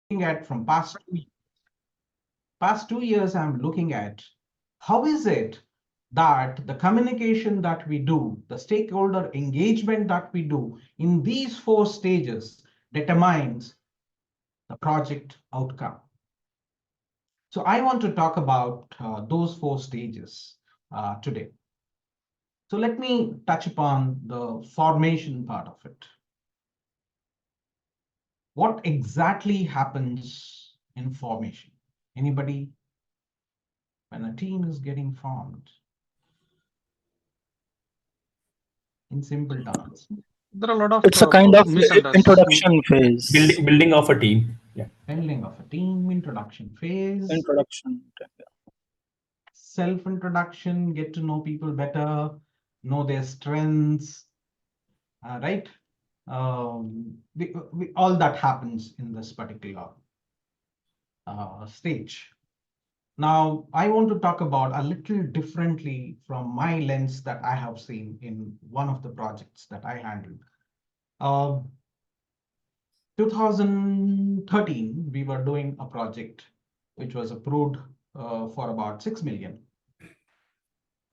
looking at from past 2 years, I'm looking at how is it that the communication that we do, the stakeholder engagement that we do in these four stages determines the project outcome. So I want to talk about those four stages today. So let me touch upon the formation part of it. What exactly happens in formation? Anybody? When a team is getting formed, in simple terms. There are a lot of It's a kind of misunderstanding. introduction phase. Building of a team. Yeah. Building of a team, introduction phase, Introduction. self-introduction, get to know people better, know their strengths, right? All that happens in this particular stage. Now, I want to talk about a little differently from my lens that I have seen in one of the projects that I handled. 2013, we were doing a project which was approved for about 6 million.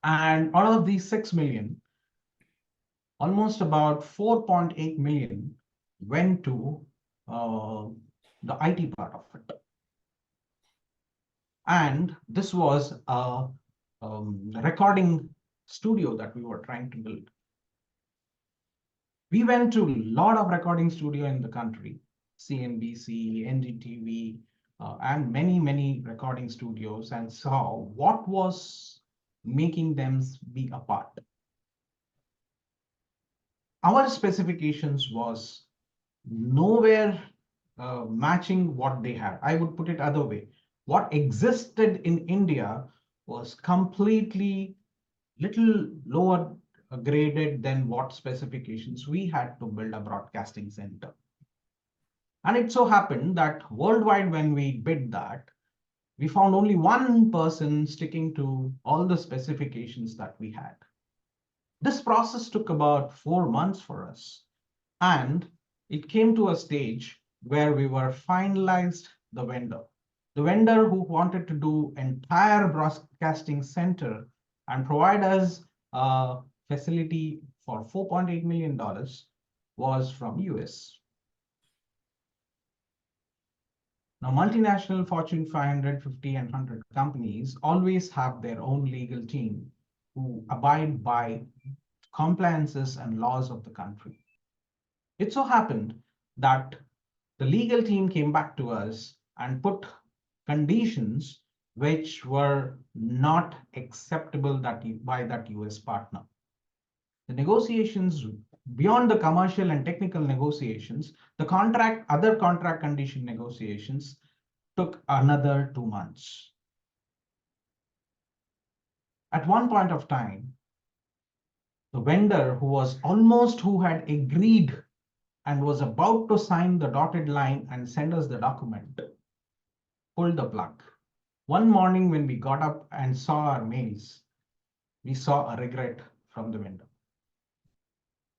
And out of these 6 million, almost about 4.8 million went to the IT part of it. And this was a recording studio that we were trying to build. We went to a lot of recording studio in the country, CNBC, NDTV, and many recording studios, and saw what was making them be apart. Our specifications was nowhere matching what they had. I would put it other way. What existed in India was completely little lower graded than what specifications we had to build a broadcasting center. And it so happened that worldwide, when we bid that, we found only one person sticking to all the specifications that we had. This process took about 4 months for us. And it came to a stage where we were finalized the vendor. The vendor who wanted to do entire broadcasting center and provide us a facility for $4.8 million was from US. Now, multinational Fortune 500, 50, and 100 companies always have their own legal team who abide by compliances and laws of the country. It so happened that the legal team came back to us and put conditions which were not acceptable by that US partner. The negotiations, beyond the commercial and technical negotiations, other contract condition negotiations took another 2 months. At one point of time, the vendor who had agreed and was about to sign the dotted line and send us the document, pulled the plug. One morning when we got up and saw our mails, we saw a regret from the vendor.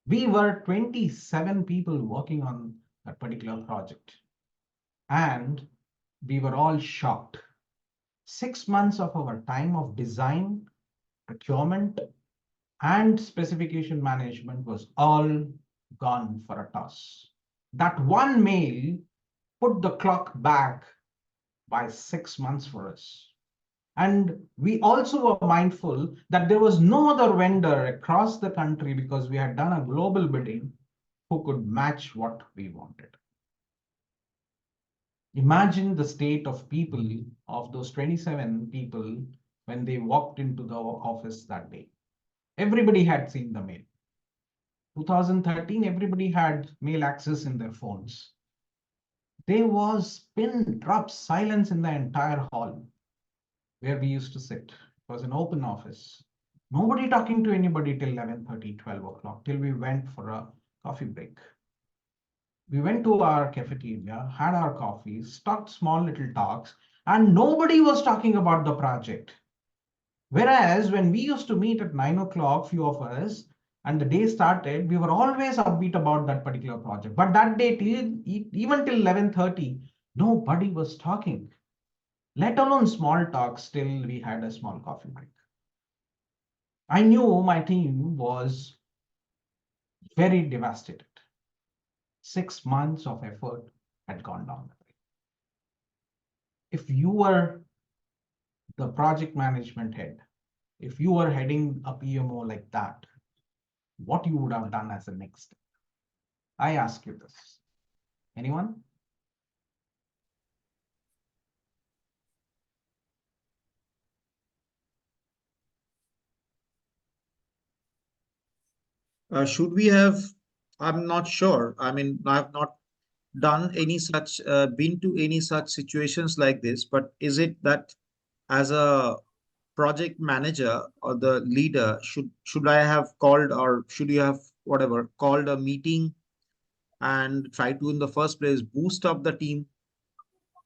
We were 27 people working on that particular project, and we were all shocked. 6 months of our time of design, procurement, and specification management was all gone for a toss. That one mail put the clock back by 6 months for us. And we also were mindful that there was no other vendor across the country, because we had done a global bidding, who could match what we wanted. Imagine the state of people, of those 27 people, when they walked into the office that day. Everybody had seen the mail. 2013, everybody had mail access in their phones. There was pin drop silence in the entire hall where we used to sit. It was an open office. Nobody talking to anybody till 11:30, 12 o'clock, till we went for a coffee break. We went to our cafeteria, had our coffees, talked small little talks, and nobody was talking about the project. Whereas when we used to meet at 9 o'clock, few of us, and the day started, we were always upbeat about that particular project. But that day, even till 11:30, Nobody was talking, let alone small talk. Still, we had a small coffee break. I knew my team was very devastated. 6 months of effort had gone down the drain. If you were the project management head, if you were heading a PMO like that, what you would have done as a next step? I ask you this. Anyone? Should we have? I'm not sure. I mean, I've not done any such, been to any such situations like this, but is it that as a project manager or the leader, should I have called, or should you have whatever called a meeting and try to in the first place boost up the team?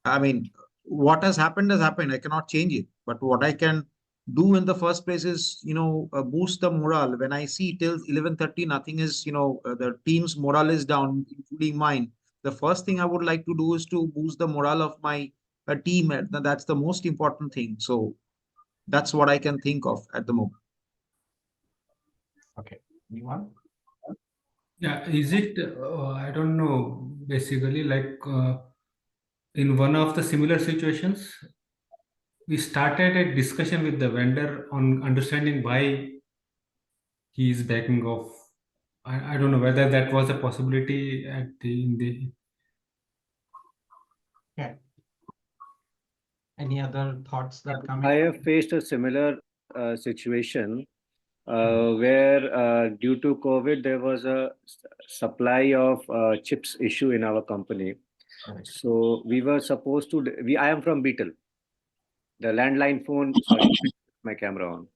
I mean, what has happened has happened. I cannot change it. But what I can do in the first place is, boost the morale. When I see till 11:30, nothing is, the team's morale is down, including mine. The first thing I would like to do is to boost the morale of my team. That's the most important thing. So that's what I can think of at the moment. Okay. Anyone? Yeah, is it? I don't know. Basically, like in one of the similar situations, we started a discussion with the vendor on understanding why he is backing off. I don't know whether that was a possibility at the in the. Okay. Any other thoughts that come I in? have faced a similar situation Hmm. where, due to COVID, there was a supply of chips issue in our company. Correct. So we were supposed to. I am from Beetle, the landline phone. Sorry, my camera on.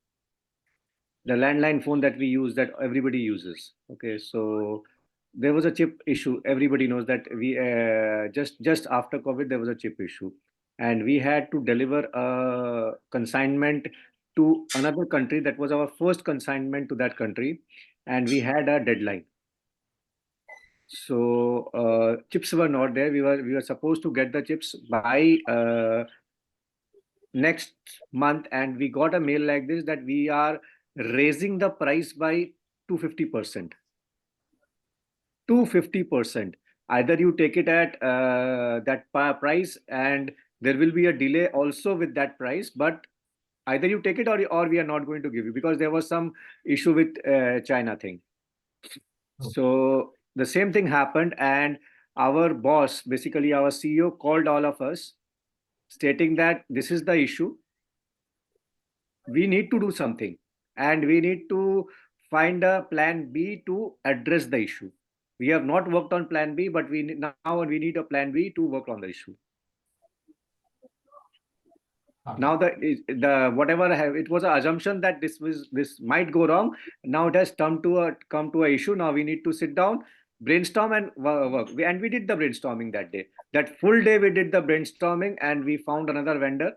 The landline phone that we use, that everybody uses. Okay, so there was a chip issue. Everybody knows that we just after COVID there was a chip issue, and we had to deliver a consignment to another country. That was our first consignment to that country, and we had a deadline. So chips were not there. We were supposed to get the chips by next month, and we got a mail like this that we are raising the price by 250%. 250%. Either you take it at that price, and there will be a delay also with that price, but either you take it, or we are not going to give you, because there was some issue with China thing. Okay. So the same thing happened, and our boss, basically our CEO, called all of us stating that this is the issue. We need to do something, and we need to find a plan B to address the issue. We have not worked on plan B, but now we need a plan B to work on the issue. Okay. Now the whatever it was an assumption that this might go wrong. Now it has come to a issue. Now we need to sit down, brainstorm, and work. And we did the brainstorming that day. That full day we did the brainstorming, and we found another vendor.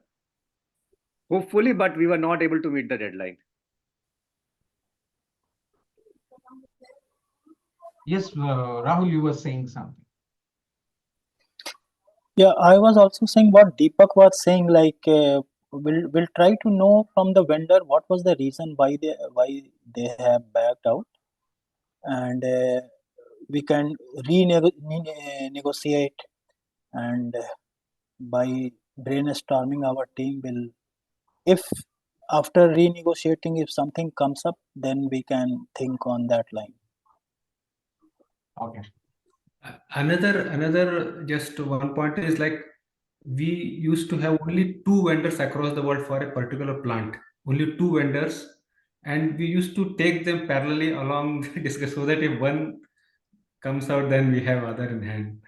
Hopefully, but we were not able to meet the deadline. Yes, Rahul, you were saying something. Yeah, I was also saying what Deepak was saying. Like, we'll try to know from the vendor what was the reason why they have backed out, and we can renegotiate. And by brainstorming, our team will, if after renegotiating, if something comes up, then we can think on that line. Okay. Another just one point is like we used to have only two vendors across the world for a particular plant, only two vendors, and we used to take them parallelly along the discuss so that if one comes out, then we have other in hand.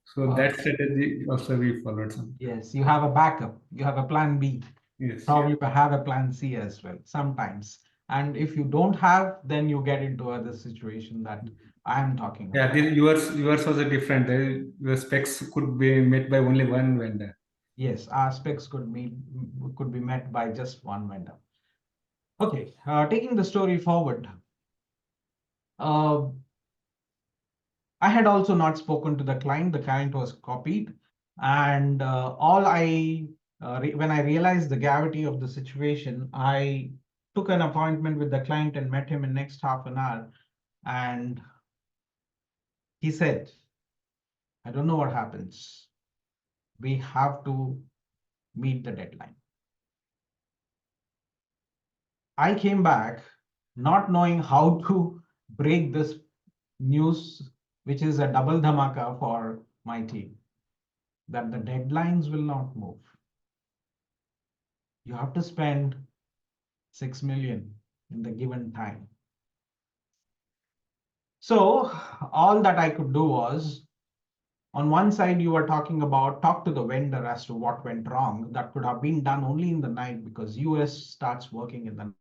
So that strategy also we followed some. Yes, you have a backup. You have a plan B. Yes. Probably have a plan C as well sometimes. And if you don't have, then you get into other situation that I am talking Yeah, about. yours was a different. Your specs could be met by only one vendor. Yes, our specs could be met by just one vendor. Okay, taking the story forward. I had also not spoken to the client. The client was copied. And when I realized the gravity of the situation, I took an appointment with the client and met him in next half an hour. And he said, I don't know what happens. We have to meet the deadline. I came back not knowing how to break this news, which is a double dhamaka for my team, that the deadlines will not move. You have to spend 6 million in the given time. So all that I could do was, on one side, you were talking about talk to the vendor as to what went wrong. That could have been done only in the night because US starts working in the night.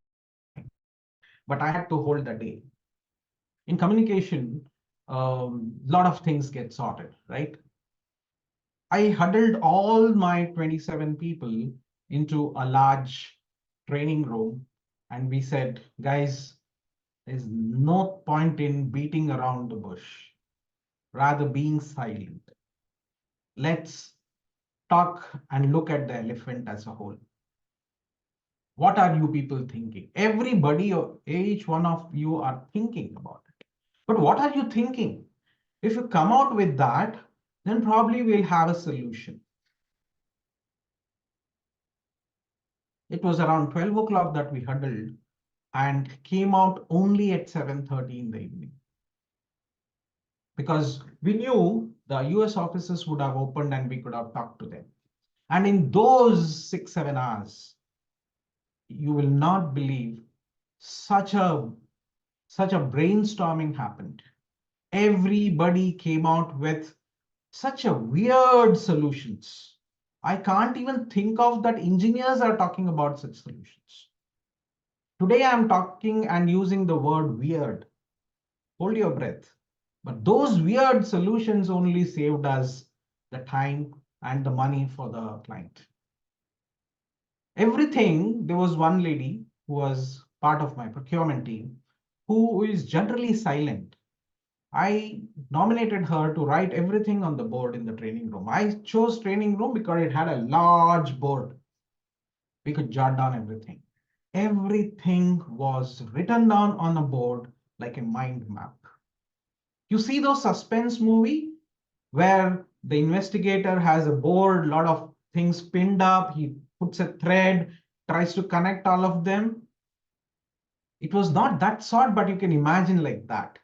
But I had to hold the day. In communication, a lot of things get sorted, right? I huddled all my 27 people into a large training room, and we said, guys, there's no point in beating around the bush, rather being silent. Let's talk and look at the elephant as a whole. What are you people thinking? Everybody, each one of you are thinking about it. But what are you thinking? If you come out with that, then probably we'll have a solution. It was around 12 o'clock that we huddled and came out only at 7:30 in the evening. Because we knew the US offices would have opened and we could have talked to them. And in those 6-7 hours, you will not believe such a brainstorming happened. Everybody came out with such a weird solutions. I can't even think of that engineers are talking about such solutions. Today I'm talking and using the word weird. Hold your breath. But those weird solutions only saved us the time and the money for the client. Everything, there was one lady who was part of my procurement team who is generally silent. I nominated her to write everything on the board in the training room. I chose training room because it had a large board. We could jot down everything. Everything was written down on a board like a mind map. You see those suspense movie where the investigator has a board, a lot of things pinned up, he puts a thread, tries to connect all of them. It was not that sort, but you can imagine like that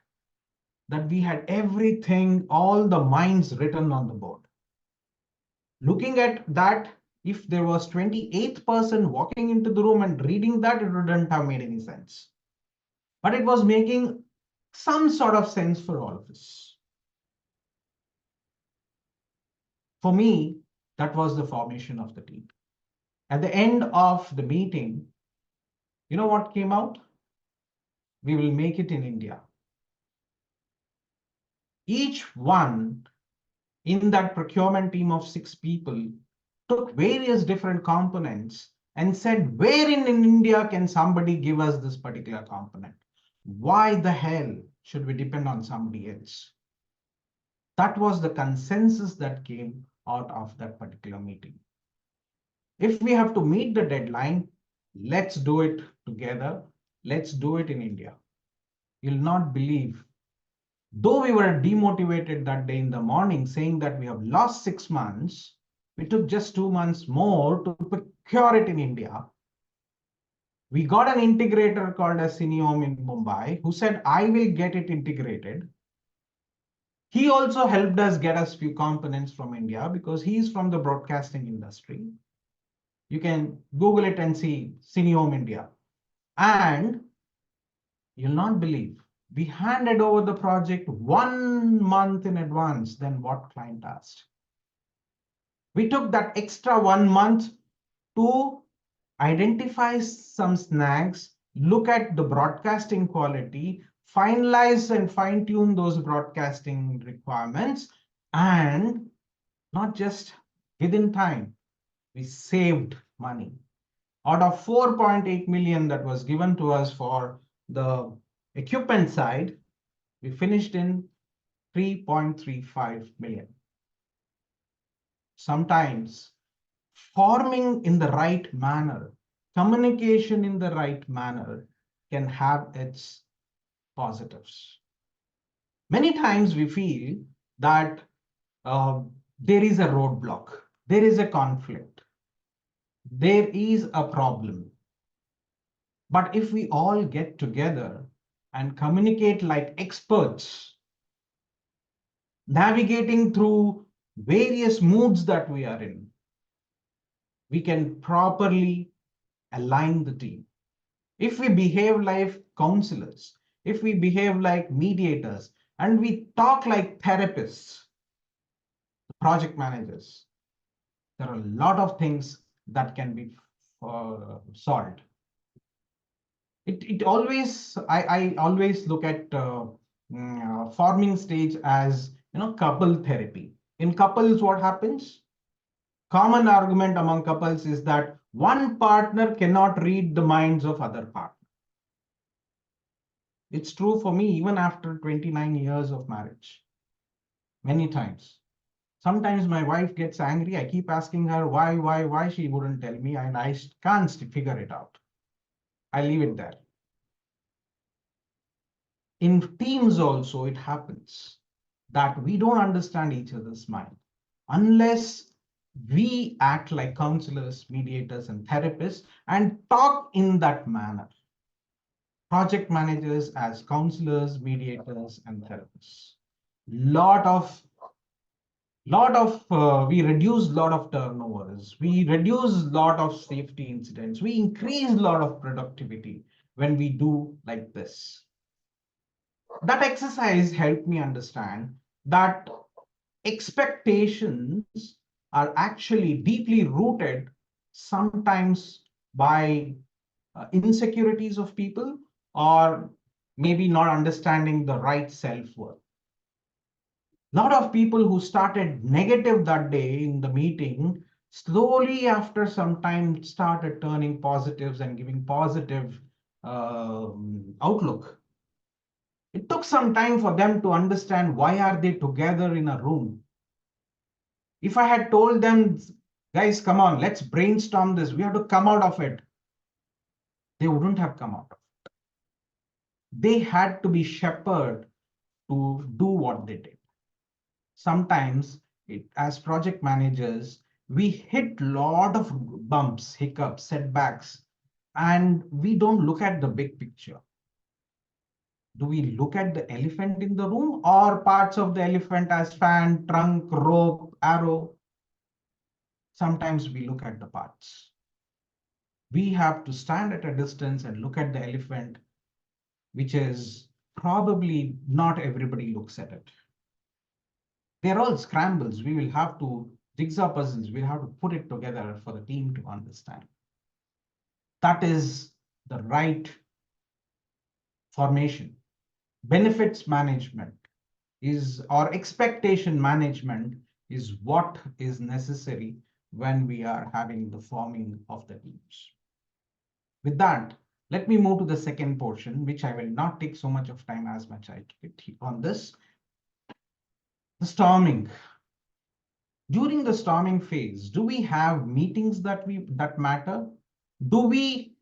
we had everything, all the minds written on the board. Looking at that, if there was 28th person walking into the room and reading that, it wouldn't have made any sense. But it was making some sort of sense for all of us. For me, that was the formation of the team. At the end of the meeting, you know what came out? We will make it in India. Each one in that procurement team of 6 people took various different components and said, where in India can somebody give us this particular component? Why the hell should we depend on somebody else? That was the consensus that came out of that particular meeting. If we have to meet the deadline, let's do it together. Let's do it in India. You'll not believe. Though we were demotivated that day in the morning, saying that we have lost 6 months, we took just 2 months more to procure it in India. We got an integrator called as Cineom in Mumbai who said, I will get it integrated. He also helped us get us few components from India because he's from the broadcasting industry. You can Google it and see Cineom India. And you'll not believe, we handed over the project 1 month in advance than what client asked. We took that extra 1 month to identify some snags, look at the broadcasting quality, finalize and fine tune those broadcasting requirements, and not just within time, we saved money. Out of 4.8 million that was given to us for the equipment side, we finished in 3.35 million. sometimes forming in the right manner, communication in the right manner can have its positives. Many times we feel that uh, there is a roadblock, there is a conflict, there is a problem. But if we all get together and communicate like experts, navigating through various moods that we are in, we can properly align the team. If we behave like counselors, if we behave like mediators, and we talk like therapists, project managers, there are a lot of things that can be solved. It always, I always look at forming stage as, couple therapy. In couples, what happens? Common argument among couples is that one partner cannot read the minds of other partner. It's true for me even after 29 years of marriage. Many times. Sometimes my wife gets angry. I keep asking her why she wouldn't tell me, and I can't figure it out. I leave it there. In teams also, it happens that we don't understand each other's mind unless we act like counselors, mediators, and therapists and talk in that manner. Project managers as counselors, mediators, and therapists. We reduce lot of turnovers, we reduce lot of safety incidents, we increase lot of productivity when we do like this. That exercise helped me understand that expectations are actually deeply rooted sometimes by insecurities of people, or maybe not understanding the right self-worth. A lot of people who started negative that day in the meeting slowly after some time started turning positives and giving positive outlook. It took some time for them to understand why are they together in a room. If I had told them, guys, come on, let's brainstorm this, we have to come out of it, they wouldn't have come out of it. They had to be shepherded to do what they did. Sometimes, as project managers, we hit a lot of bumps, hiccups, setbacks, and we don't look at the big picture. Do we look at the elephant in the room or parts of the elephant as fan, trunk, rope, arrow? Sometimes we look at the parts. We have to stand at a distance and look at the elephant, which is probably not everybody looks at it. They're all scrambles. We will have to, jigsaw puzzles, we'll have to put it together for the team to understand. That is the right formation. Benefits management or expectation management is what is necessary when we are having the forming of the teams. With that, let me move to the second portion, which I will not take so much of time as much I took on this. The storming. During the storming phase, do we have meetings that matter? Do we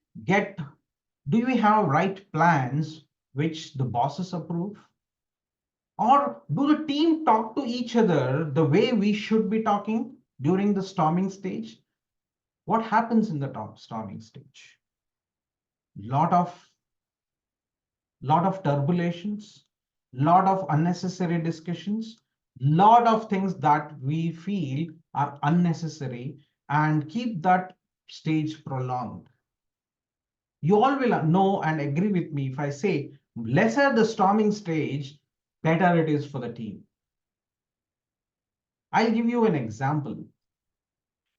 have right plans which the bosses approve? Or do the team talk to each other the way we should be talking during the storming stage? What happens in the storming stage? Lot of turbulations, lot of unnecessary discussions, lot of things that we feel are unnecessary and keep that stage prolonged. You all will know and agree with me if I say lesser the storming stage, better it is for the team. I'll give you an example.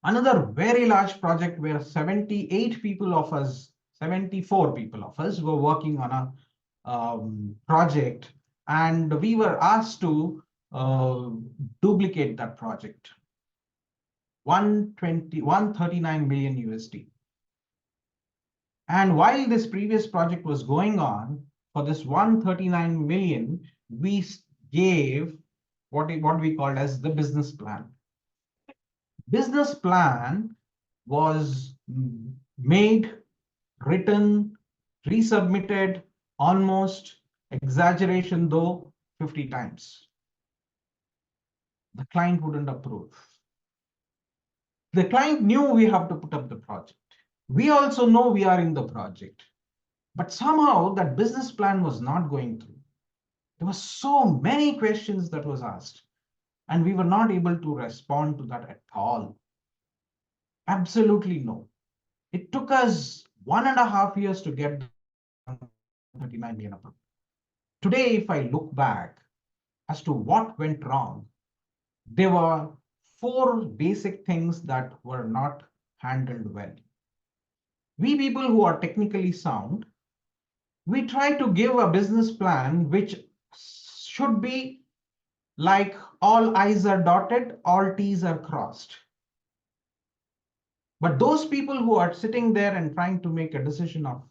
Another very large project where 74 people of us were working on a project, and we were asked to duplicate that project. 139 million USD. And while this previous project was going on, for this 139 million, we gave what we called as the business plan. Business plan was made, written, resubmitted, almost, exaggeration though, 50 times. The client wouldn't approve. The client knew we have to put up the project. We also know we are in the project. But somehow that business plan was not going through. There were so many questions that was asked, and we were not able to respond to that at all. Absolutely no. It took us 1.5 years to get 139 million approved. Today, if I look back as to what went wrong, there were 4 basic things that were not handled well. We people who are technically sound, we try to give a business plan which should be like all I's are dotted, all T's are crossed. But those people who are sitting there and trying to make a decision of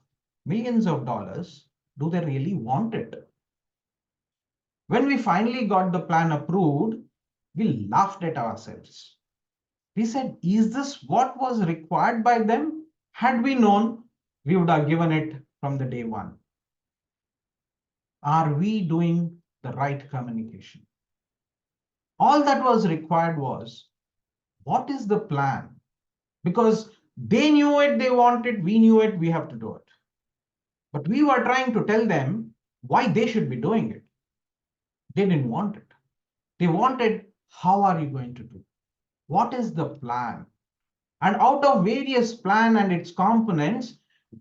millions of dollars, do they really want it? When we finally got the plan approved, we laughed at ourselves. We said, is this what was required by them? Had we known, we would have given it from the day one. Are we doing the right communication? All that was required was, what is the plan? Because they knew it, they wanted, we knew it, we have to do it. But we were trying to tell them why they should be doing it. They didn't want it. They wanted, how are you going to do? What is the plan? And out of various plan and its components,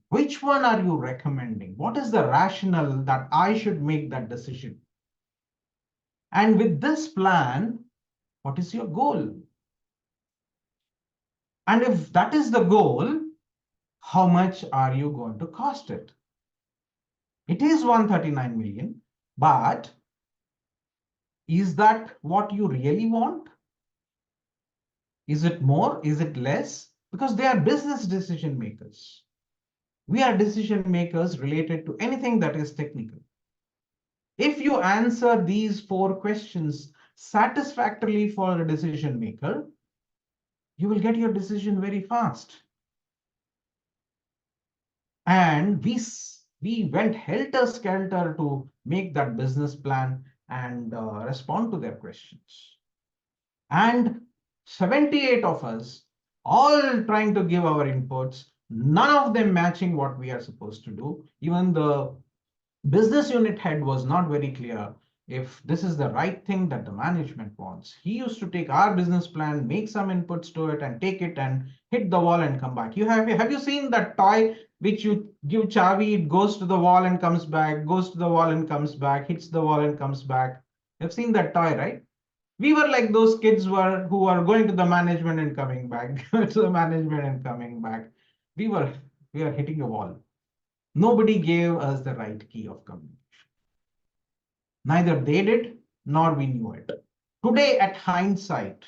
which one are you recommending? What is the rationale that I should make that decision? And with this plan, what is your goal? And if that is the goal, how much are you going to cost it? It is 139 million, but is that what you really want? Is it more? Is it less? Because they are business decision makers. We are decision makers related to anything that is technical. If you answer these 4 questions satisfactorily for a decision maker, you will get your decision very fast. And we went helter-skelter to make that business plan and respond to their questions. And 78 of us, all trying to give our inputs, none of them matching what we are supposed to do. Even the business unit head was not very clear if this is the right thing that the management wants. He used to take our business plan, make some inputs to it, and take it and hit the wall and come back. Have you seen that toy which you give Chavi, it goes to the wall and comes back, goes to the wall and comes back, hits the wall and comes back? You've seen that toy, right? We were like those kids who are going to the management and coming back, to the management and coming back. We were hitting a wall. Nobody gave us the right key of communication. Neither they did, nor we knew it. Today, at hindsight,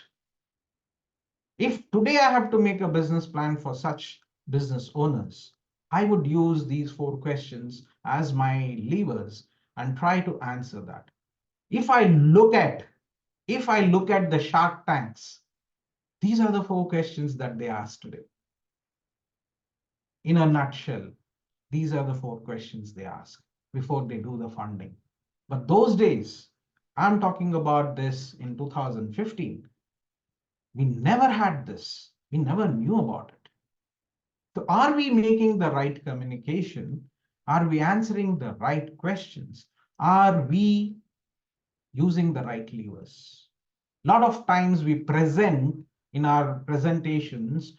if today I have to make a business plan for such business owners, I would use these 4 questions as my levers and try to answer that. If I look at the Shark Tanks, these are the 4 questions that they ask today. In a nutshell, these are the 4 questions they ask before they do the funding. But those days, I'm talking about this in 2015, we never had this. We never knew about it. So are we making the right communication? Are we answering the right questions? Are we using the right levers? A lot of times we present in our presentations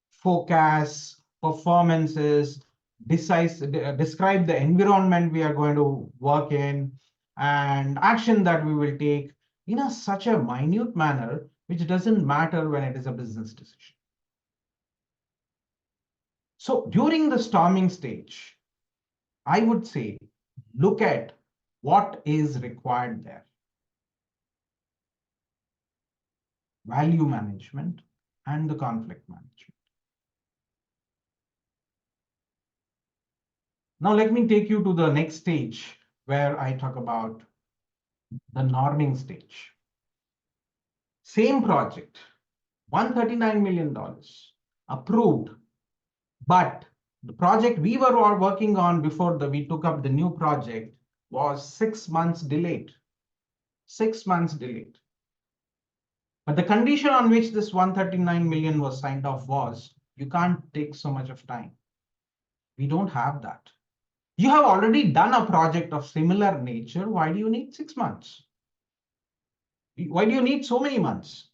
forecasts, performances, describe the environment we are going to work in, and action that we will take in such a minute manner, which doesn't matter when it is a business decision. So during the storming stage, I would say, look at what is required there. Value management and the conflict management. Now let me take you to the next stage where I talk about the norming stage. Same project, $139 million approved. But the project we were working on before we took up the new project was 6 months delayed. 6 months delayed. But the condition on which this 139 million was signed off was you can't take so much of time. We don't have that. You have already done a project of similar nature. Why do you need 6 months? Why do you need so many months?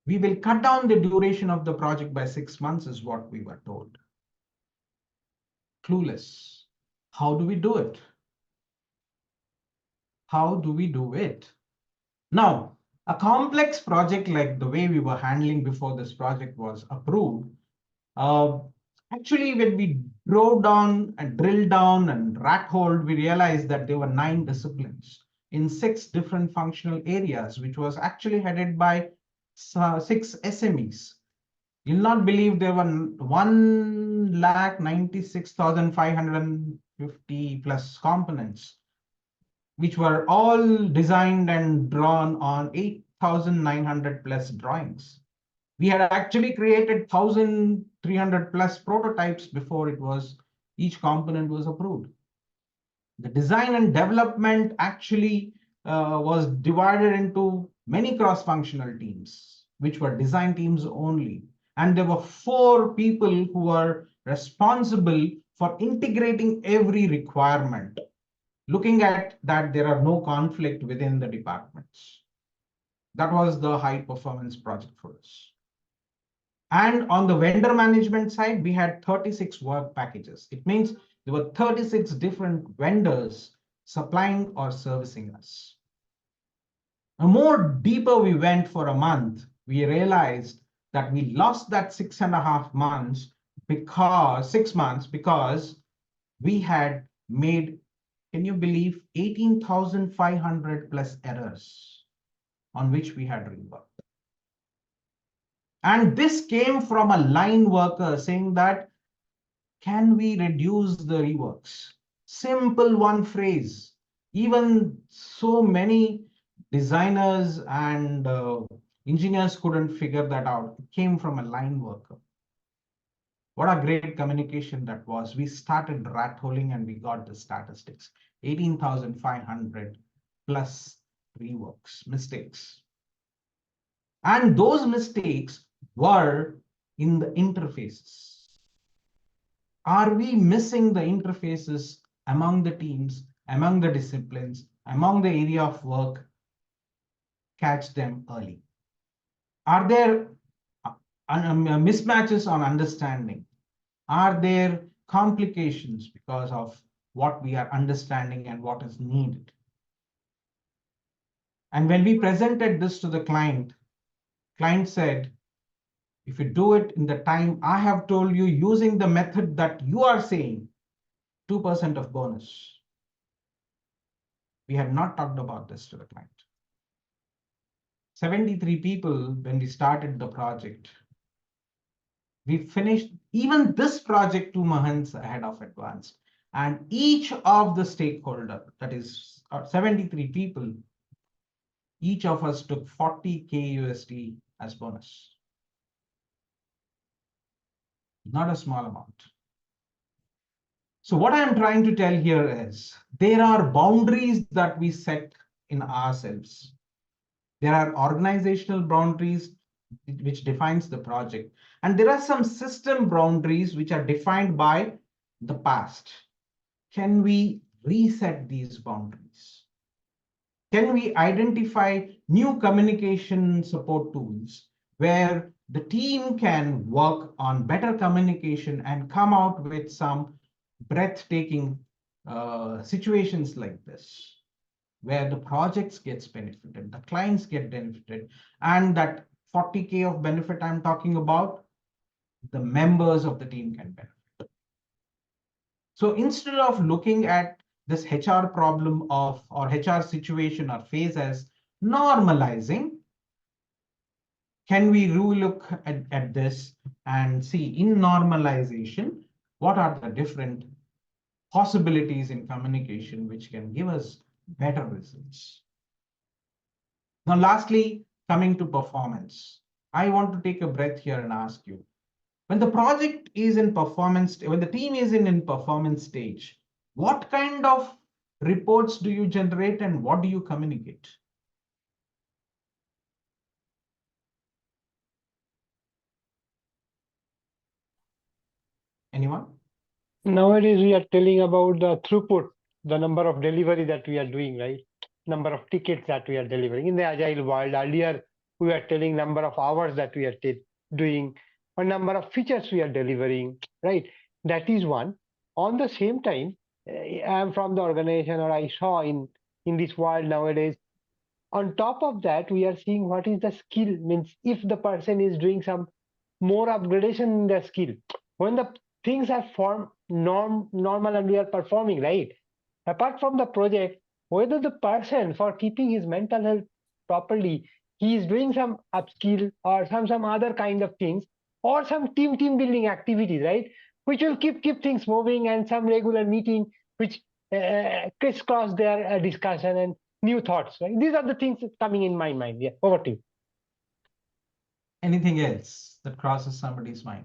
We will cut down the duration of the project by 6 months, is what we were told. Clueless. How do we do it? How do we do it? Now, a complex project like the way we were handling before this project was approved, actually, when we drove down and drilled down and rat holed, we realized that there were 9 disciplines in 6 different functional areas, which was actually headed by 6 SMEs. You'll not believe there were 1,96,550 plus components, which were all designed and drawn on 8,900 plus drawings. We had actually created 1,300 plus prototypes before each component was approved. The design and development actually was divided into many cross-functional teams, which were design teams only. And there were 4 people who were responsible for integrating every requirement, looking at that there are no conflict within the departments. That was the high performance project for us. And on the vendor management side, we had 36 work packages. It means there were 36 different vendors supplying or servicing us. The more deeper we went for a month, we realized that we lost that 6.5 months because 6 months because we had made, can you believe, 18,500 plus errors on which we had reworked. And this came from a line worker saying that, can we reduce the reworks? Simple one phrase. Even so many designers and engineers couldn't figure that out. It came from a line worker. What a great communication that was. We started rat holing and we got the statistics. 18,500 plus reworks, mistakes. And those mistakes were in the interfaces. Are we missing the interfaces among the teams, among the disciplines, among the area of work? Catch them early. Are there mismatches on understanding? Are there complications because of what we are understanding and what is needed? And when we presented this to the client said, if you do it in the time I have told you using the method that you are saying, 2% of bonus. We had not talked about this to the client. 73 people when we started the project. We finished even this project 2 months ahead of advanced. And each of the stakeholder, that is 73 people, each of us took 40K USD as bonus. Not a small amount. So what I'm trying to tell here is there are boundaries that we set in ourselves. There are organizational boundaries which defines the project. And there are some system boundaries which are defined by the past. Can we reset these boundaries? Can we identify new communication support tools where the team can work on better communication and come out with some breathtaking situations like this, where the projects gets benefited, the clients get benefited, and that 40K of benefit I'm talking about, the members of the team can benefit. So instead of looking at this HR problem or HR situation or phase as normalizing, can we relook at this and see in normalization, what are the different possibilities in communication which can give us better results? Now, lastly, coming to performance. I want to take a breath here and ask you, when the project is in performance, when the team is in performance stage, what kind of reports do you generate and what do you communicate? Anyone? Nowadays, we are telling about the throughput, the number of delivery that we are doing, right? Number of tickets that we are delivering. In the agile world, earlier we were telling number of hours that we are doing, or number of features we are delivering, right? That is one. On the same time, I am from the organization, or I saw in this world nowadays. On top of that, we are seeing what is the skill. Means if the person is doing some more upgradation in their skill, when the things are normal and we are performing, right? Apart from the project, whether the person for keeping his mental health properly, he is doing some upskill or some other kind of things, or some team building activities, right? Which will keep things moving, and some regular meeting which crisscross their discussion and new thoughts, right? These are the things that's coming in my mind. Yeah, over to you. Anything else that crosses somebody's mind?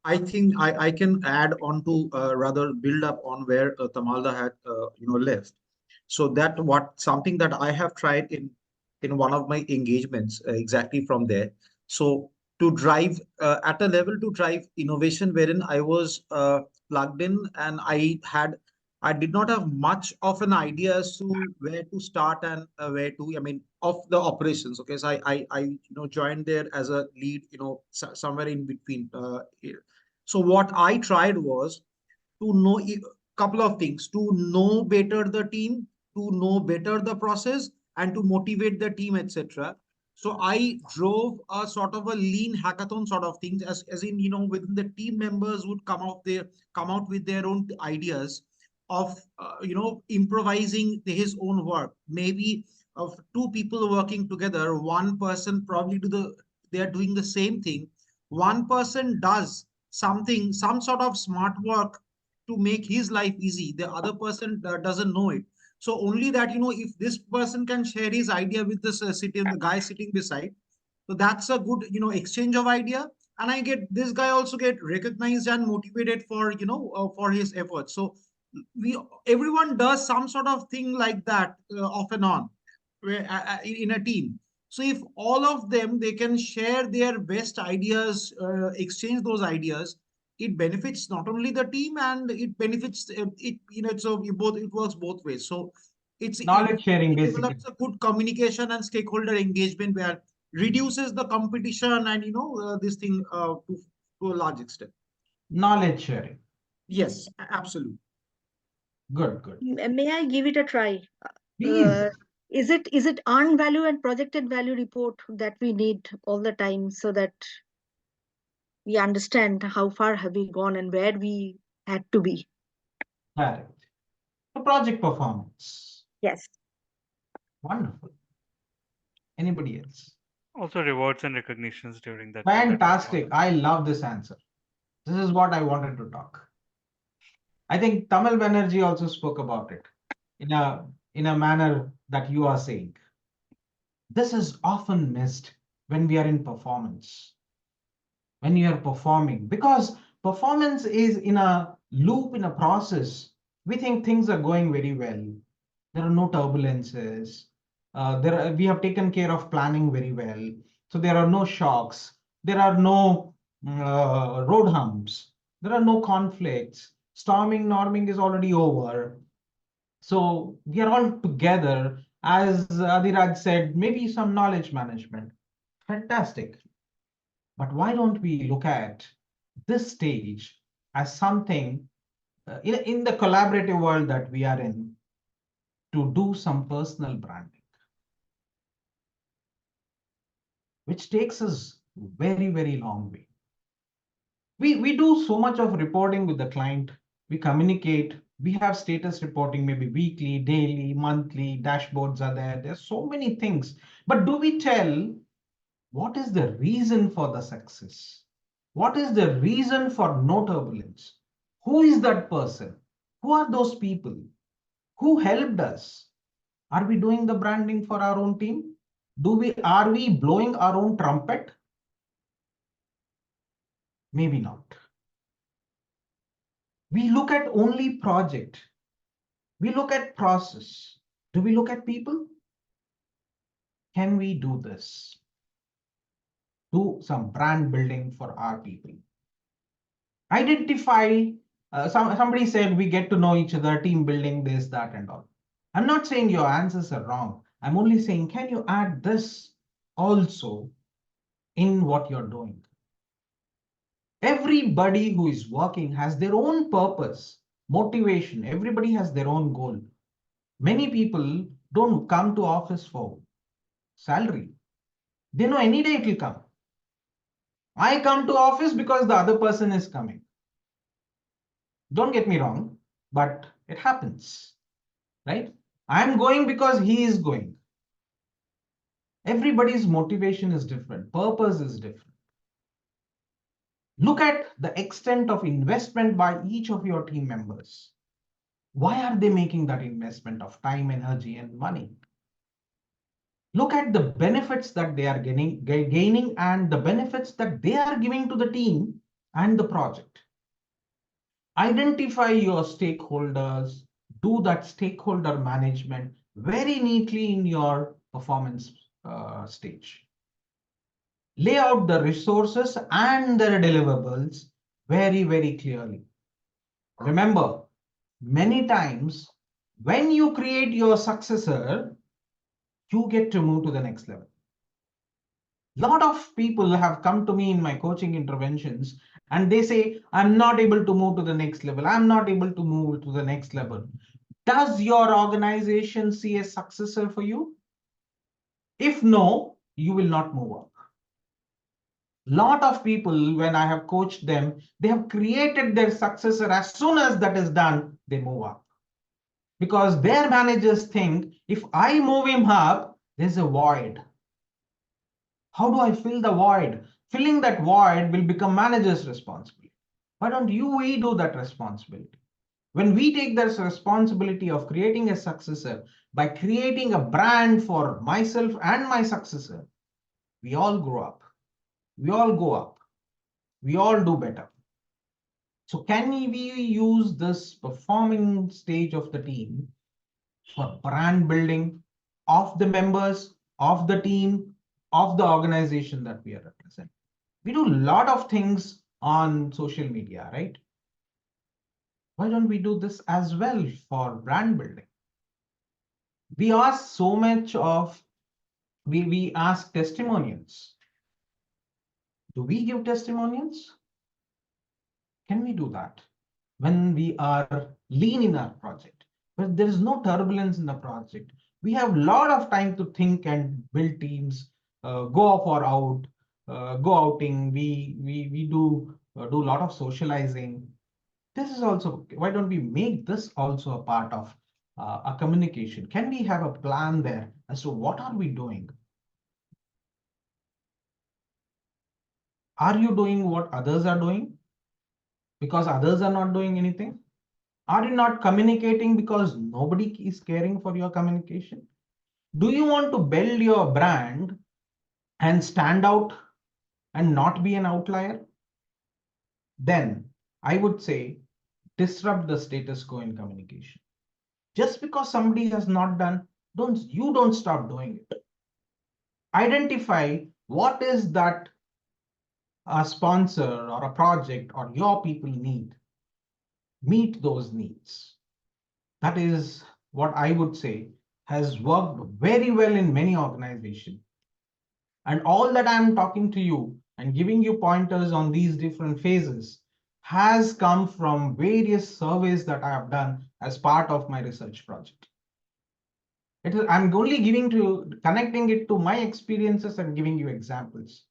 I think I can add on to rather build up on where Tamalda had left. So that what something that I have tried in one of my engagements exactly from there. So to drive at a level to drive innovation wherein I was plugged in and I did not have much of an idea as to where to start and where to, I mean, of the operations. Okay, so I joined there as a lead, somewhere in between. So what I tried was to know a couple of things: to know better the team, to know better the process, and to motivate the team, etc. So I drove a sort of a lean hackathon sort of things, as in, within the team members would come out with their own ideas of improvising his own work. Maybe of two people working together, one person probably they are doing the same thing. One person does something, some sort of smart work to make his life easy. The other person doesn't know it. So only that, if this person can share his idea with this the guy sitting beside, so that's a good, exchange of idea. And I get this guy also get recognized and motivated for, for his efforts. So we everyone does some sort of thing like that off and on in a team. So if all of them, they can share their best ideas, exchange those ideas, it benefits not only the team, and it benefits so it works both ways. So Knowledge sharing, it basically. develops a good communication and stakeholder engagement where reduces the competition and this thing to a large extent. Knowledge sharing. Yes, absolutely. Good. May I give it a try? Please. Is it earned value and projected value report that we need all the time, so that we understand how far have we gone and where we had to be? Correct. The project performance. Yes. Wonderful. Anybody else? Also rewards and recognitions during that. Fantastic. I love this answer. This is what I wanted to talk. I think Tamil Banerjee also spoke about it in a manner that you are saying. This is often missed when we are in performance, when you are performing, because performance is in a loop, in a process. We think things are going very well. There are no turbulences. We have taken care of planning very well. So there are no shocks. There are no road humps. There are no conflicts. Storming, norming is already over. So we are all together. As Adiraj said, maybe some knowledge management. Fantastic. But why don't we look at this stage as something in the collaborative world that we are in, to do some personal branding, which takes us very long way. We do so much of reporting with the client. We communicate. We have status reporting, maybe weekly, daily, monthly, dashboards are there. There's so many things. But do we tell what is the reason for the success? What is the reason for no turbulence? Who is that person? Who are those people? Who helped us? Are we doing the branding for our own team? Are we blowing our own trumpet Maybe not. We look at only project. We look at process. Do we look at people? Can we do this? Do some brand building for our people. Identify, somebody said we get to know each other, team building, this, that, and all. I'm not saying your answers are wrong. I'm only saying, can you add this also in what you're doing? Everybody who is working has their own purpose, motivation. Everybody has their own goal. Many people don't come to office for salary. They know any day it will come. I come to office because the other person is coming. Don't get me wrong, but it happens, right? I'm going because he is going. Everybody's motivation is different, purpose is different. Look at the extent of investment by each of your team members. Why are they making that investment of time, energy, and money? Look at the benefits that they are gaining and the benefits that they are giving to the team and the project. Identify your stakeholders, do that stakeholder management very neatly in your performance stage. Lay out the resources and their deliverables very, very clearly. Remember, many times when you create your successor, you get to move to the next level. Lot of people have come to me in my coaching interventions and they say, I'm not able to move to the next level. I'm not able to move to the next level. Does your organization see a successor for you? If no, you will not move up. Lot of people, when I have coached them, they have created their successor. As soon as that is done, they move up. Because their managers think, if I move him up, there's a void. How do I fill the void? Filling that void will become manager's responsibility. Why don't we do that responsibility? When we take this responsibility of creating a successor by creating a brand for myself and my successor, we all grow up. We all go up. We all do better. So can we use this performing stage of the team for brand building of the members, of the team, of the organization that we are representing? We do a lot of things on social media, right? Why don't we do this as well for brand building? We ask so much of, we ask testimonials. Do we give testimonials? Can we do that when we are lean in our project? But there is no turbulence in the project. We have a lot of time to think and build teams, go off or out, go outing. We do a lot of socializing. This is also, why don't we make this also a part of a communication? Can we have a plan there as to what are we doing? Are you doing what others are doing because others are not doing anything? Are you not communicating because nobody is caring for your communication? Do you want to build your brand and stand out and not be an outlier? Then I would say disrupt the status quo in communication. Just because somebody has not done, don't stop doing it. Identify what is that a sponsor or a project or your people need. Meet those needs. That is what I would say has worked very well in many organizations. And all that I'm talking to you and giving you pointers on these different phases has come from various surveys that I have done as part of my research project. I'm only connecting it to my experiences and giving you examples.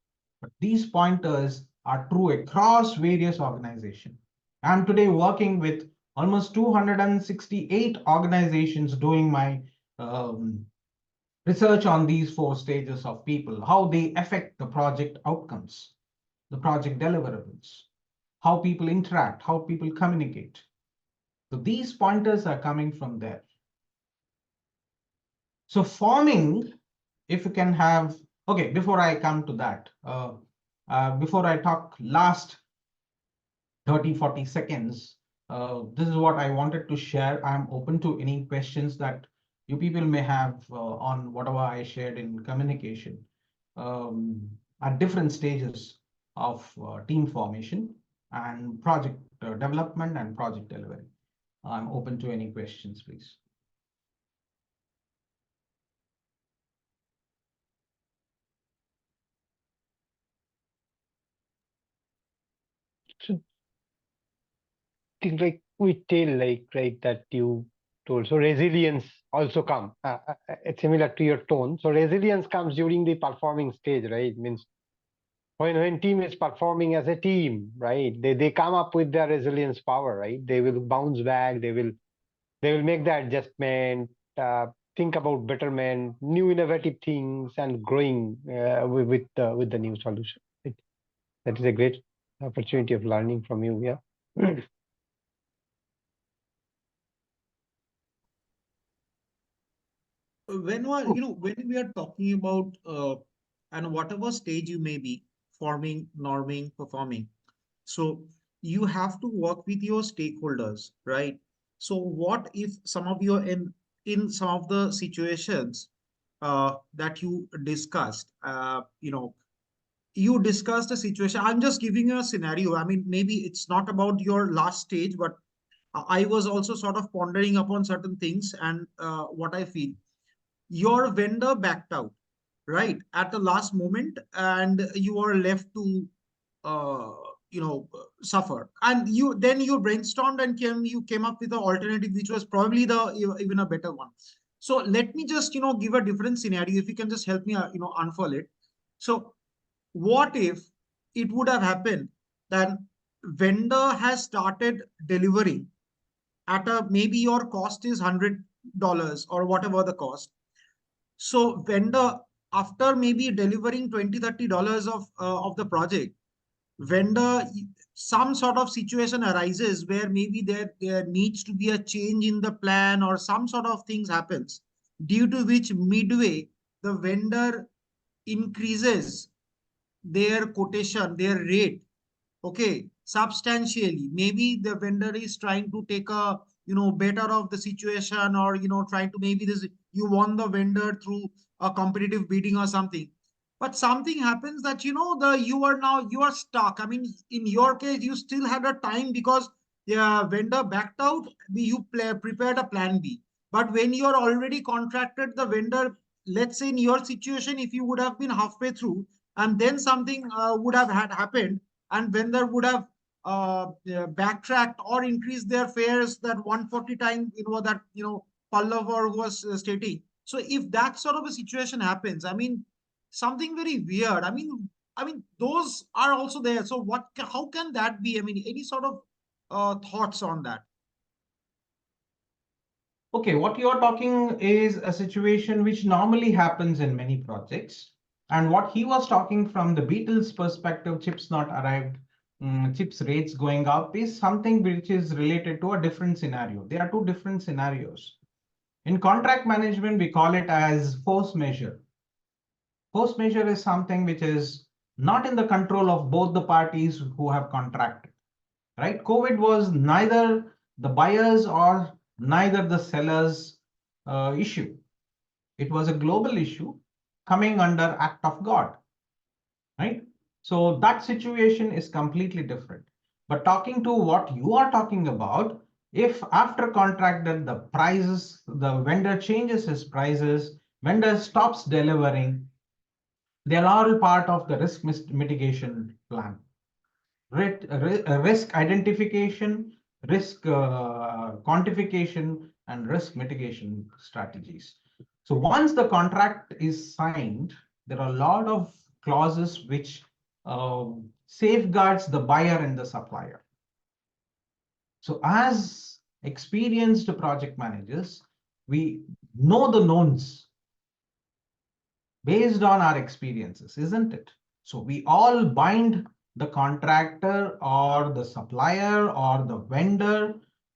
But these pointers are true across various organizations. I'm today working with almost 268 organizations doing my research on these 4 stages of people, how they affect the project outcomes, the project deliverables, how people interact, how people communicate. So these pointers are coming from there. So forming, if you can have, okay, before I come to that, before I talk last, 30, 40 seconds. This is what I wanted to share. I'm open to any questions that you people may have on whatever I shared in communication at different stages of team formation and project development and project delivery. I'm open to any questions, please. So things like we tell, like, right, that you told. So resilience also come. It's similar to your tone. So resilience comes during the performing stage, right? Means when team is performing as a team, right? They come up with their resilience power, right? They will bounce back. They will make the adjustment. Think about betterment, new innovative things, and growing with the new solution. That is a great opportunity of learning from you. Yeah. When when we are talking about and whatever stage you may be, forming, norming, performing, so you have to work with your stakeholders, right? So what if some of you are in some of the situations that you discussed, you discussed a situation. I'm just giving you a scenario. I mean, maybe it's not about your last stage, but I was also sort of pondering upon certain things, and what I feel, your vendor backed out, right, at the last moment, and you are left to uh, suffer. And you brainstormed and came up with an alternative which was probably the even a better one. So let me just give a different scenario, if you can just help me unfold it. So what if it would have happened that vendor has started delivering at a, maybe your cost is $100 or whatever the cost. So vendor, after maybe delivering $20-30 of the project, vendor, some sort of situation arises where maybe there needs to be a change in the plan, or some sort of things happens, due to which midway the vendor increases their quotation, their rate, okay, substantially. Maybe the vendor is trying to take a better of the situation, or trying to, maybe this, you won the vendor through a competitive bidding or something, but something happens that you are stuck. I mean, in your case you still had a time because the vendor backed out, prepared a plan B. But when you're already contracted the vendor, let's say in your situation, if you would have been halfway through and then something would have had happened, and vendor would have backtracked or increased their fares that 140 times, that Pallav was stating. So if that sort of a situation happens, I mean, something very weird. I mean, those are also there. So how can that be? I mean, any sort of thoughts on that? Okay, what you're talking is a situation which normally happens in many projects. And what he was talking from the Beatles' perspective, chips not arrived, chips rates going up, is something which is related to a different scenario. There are two different scenarios. In contract management, we call it as force majeure. Force majeure is something which is not in the control of both the parties who have contracted, right? COVID was neither the buyers or neither the sellers issue. It was a global issue coming under act of God, right? So that situation is completely different. But talking to what you are talking about, if after contracted the prices, the vendor changes his prices, vendor stops delivering, they are all part of the risk mitigation plan. Risk identification, risk quantification, and risk mitigation strategies. So once the contract is signed, there are a lot of clauses which safeguards the buyer and the supplier. So as experienced project managers, we know the knowns based on our experiences, isn't it? So we all bind the contractor or the supplier or the vendor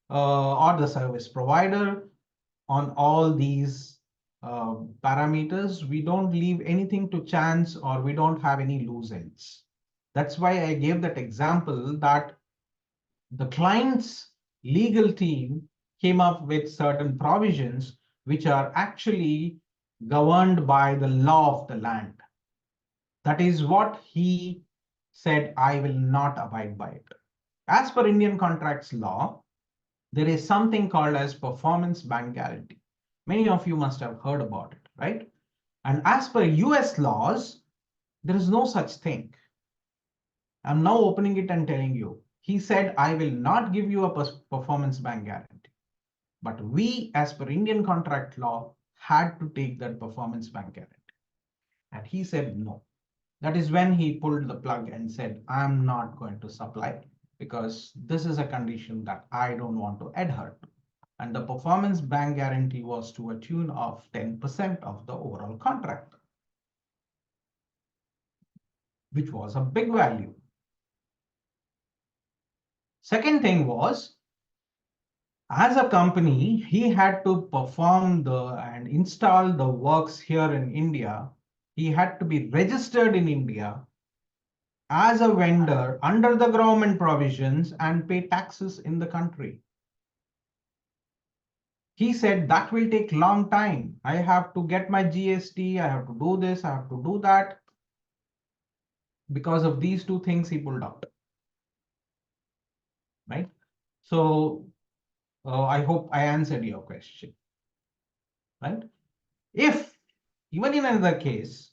or the service provider on all these parameters. We don't leave anything to chance, or we don't have any loose ends. That's why I gave that example that the client's legal team came up with certain provisions which are actually governed by the law of the land. That is what he said, I will not abide by it. As per Indian contracts law, there is something called as performance bank guarantee. Many of you must have heard about it, right? And as per US laws, there is no such thing. I'm now opening it and telling you. He said, I will not give you a performance bank guarantee. But we, as per Indian contract law, had to take that performance bank guarantee. And he said no. That is when he pulled the plug and said, I'm not going to supply because this is a condition that I don't want to adhere to. And the performance bank guarantee was to a tune of 10% of the overall contract, which was a big value. Second thing was, as a company, he had to perform and install the works here in India. He had to be registered in India as a vendor under the government provisions and pay taxes in the country. He said that will take long time. I have to get my GST, I have to do this, I have to do that. Because of these two things, he pulled out. Right? So I hope I answered your question. Right? If even in another case,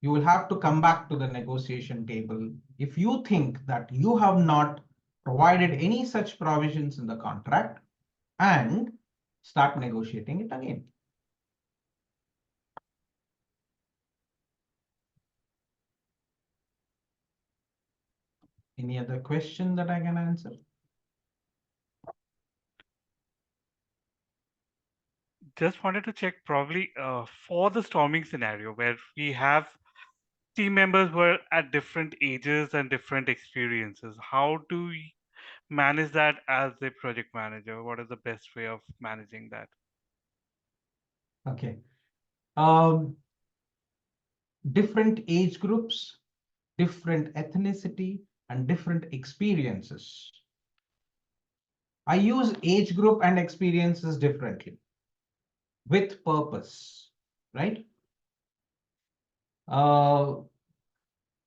you will have to come back to the negotiation table if you think that you have not provided any such provisions in the contract and start negotiating it again. Any other question that I can answer? Just wanted to check probably for the storming scenario where we have team members who are at different ages and different experiences. How do we manage that as a project manager? What is the best way of managing that? Okay. Different age groups, different ethnicity, and different experiences. I use age group and experiences differently with purpose, right? To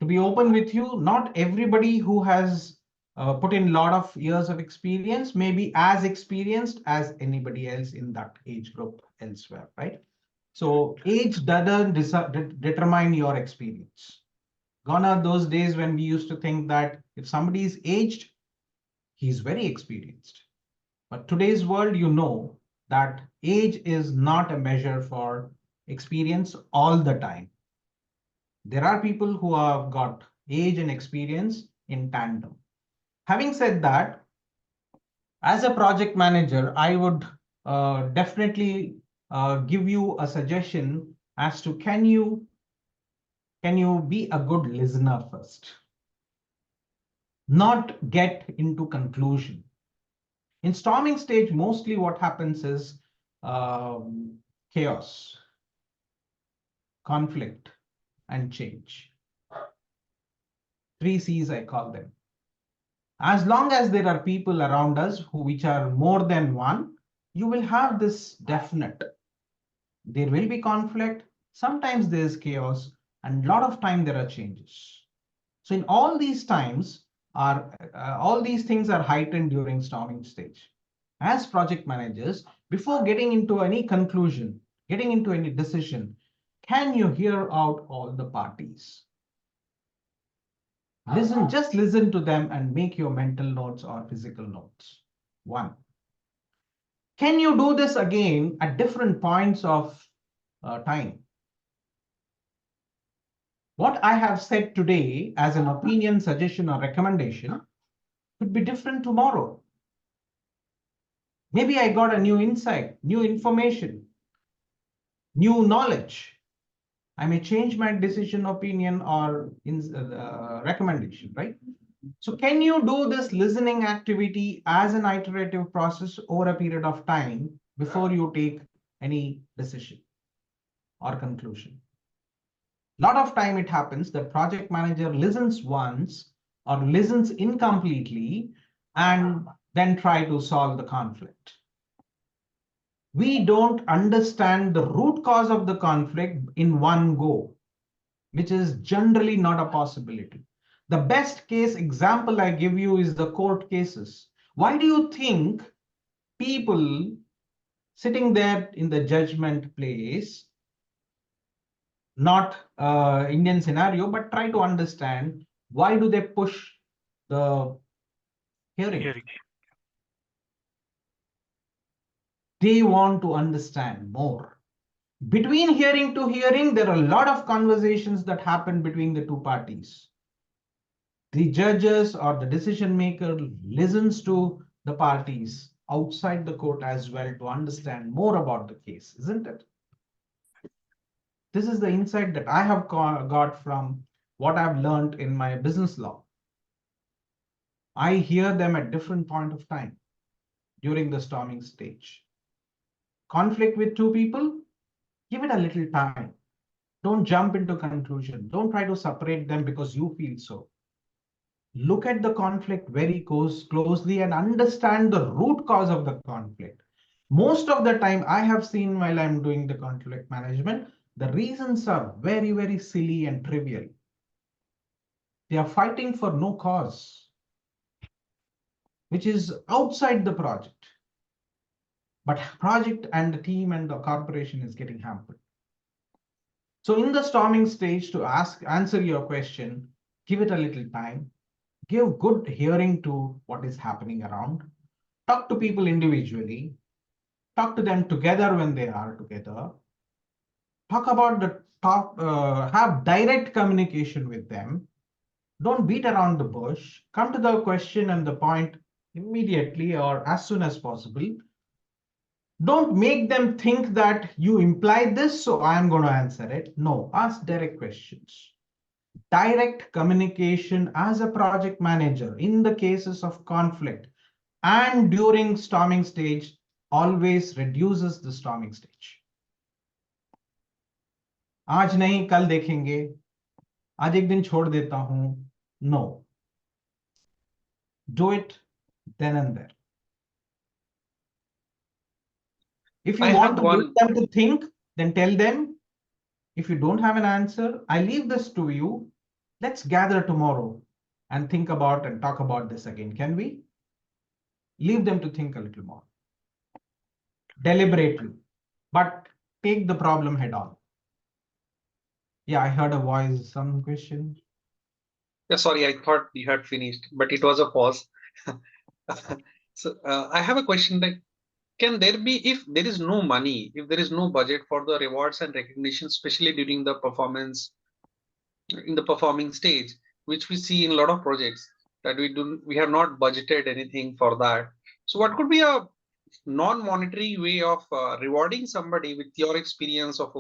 be open with you, not everybody who has put in a lot of years of experience may be as experienced as anybody else in that age group elsewhere, right? So age doesn't determine your experience. Gone are those days when we used to think that if somebody is aged, he's very experienced. But today's world, you know that age is not a measure for experience all the time. There are people who have got age and experience in tandem. Having said that, as a project manager, I would definitely give you a suggestion as to can you be a good listener first, not get into conclusion. In storming stage, mostly what happens is chaos, conflict, and change. 3 C's, I call them. As long as there are people around us which are more than one, you will have this definite. There will be conflict. Sometimes there is chaos, and a lot of time there are changes. So in all these times, all these things are heightened during storming stage. As project managers, before getting into any conclusion, getting into any decision, can you hear out all the parties? Just listen to them and make your mental notes or physical notes. One. Can you do this again at different points of time? What I have said today as an opinion, suggestion, or recommendation could be different tomorrow. Maybe I got a new insight, new information, new knowledge. I may change my decision, opinion, or recommendation, right? So can you do this listening activity as an iterative process over a period of time before you take any decision or conclusion? A lot of time it happens that project manager listens once or listens incompletely and then try to solve the conflict. We don't understand the root cause of the conflict in one go, which is generally not a possibility. The best case example I give you is the court cases. Why do you think people sitting there in the judgment place, not Indian scenario, but try to understand why do they push the hearing? Hearing. They want to understand more. Between hearing to hearing, there are a lot of conversations that happen between the two parties. The judges or the decision maker listens to the parties outside the court as well to understand more about the case, isn't it? This is the insight that I have got from what I've learned in my business law. I hear them at different point of time during the storming stage. Conflict with two people, give it a little time. Don't jump into conclusion. Don't try to separate them because you feel so. Look at the conflict very closely and understand the root cause of the conflict. Most of the time I have seen while I'm doing the conflict management, the reasons are very, very silly and trivial. They are fighting for no cause, which is outside the project. But project and the team and the corporation is getting hampered. So in the storming stage, to answer your question, give it a little time, give good hearing to what is happening around, talk to people individually, talk to them together when they are together, talk about the talk, have direct communication with them. Don't beat around the bush. Come to the question and the point immediately or as soon as possible. Don't make them think that you imply this, so I'm going to answer it. No, ask direct questions. Direct communication as a project manager in the cases of conflict and during storming stage always reduces the storming stage. आज नहीं कल देखेंगे, आज एक दिन छोड़ देता हूं. No. Do it then and there. If you I want have to one. get them to think, then tell them. If you don't have an answer, I leave this to you. Let's gather tomorrow and think about and talk about this again. Can we? Leave them to think a little more. Deliberately, but take the problem head on. Yeah, I heard a voice, some question. Yeah, sorry, I thought you had finished, but it was a pause. So I have a question that can there be, if there is no money, if there is no budget for the rewards and recognition, especially during the performance, in the performing stage, which we see in a lot of projects that we have not budgeted anything for that. So what could be a non-monetary way of rewarding somebody with your experience of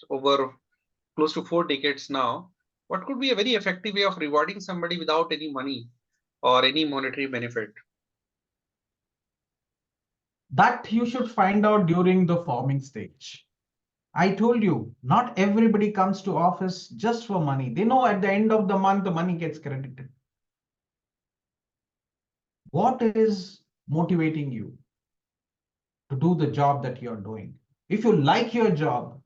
over close to 4 decades now? What could be a very effective way of rewarding somebody without any money or any monetary benefit? That you should find out during the forming stage. I told you, not everybody comes to office just for money. They know at the end of the month, the money gets credited. What is motivating you to do the job that you're doing? If you like your job,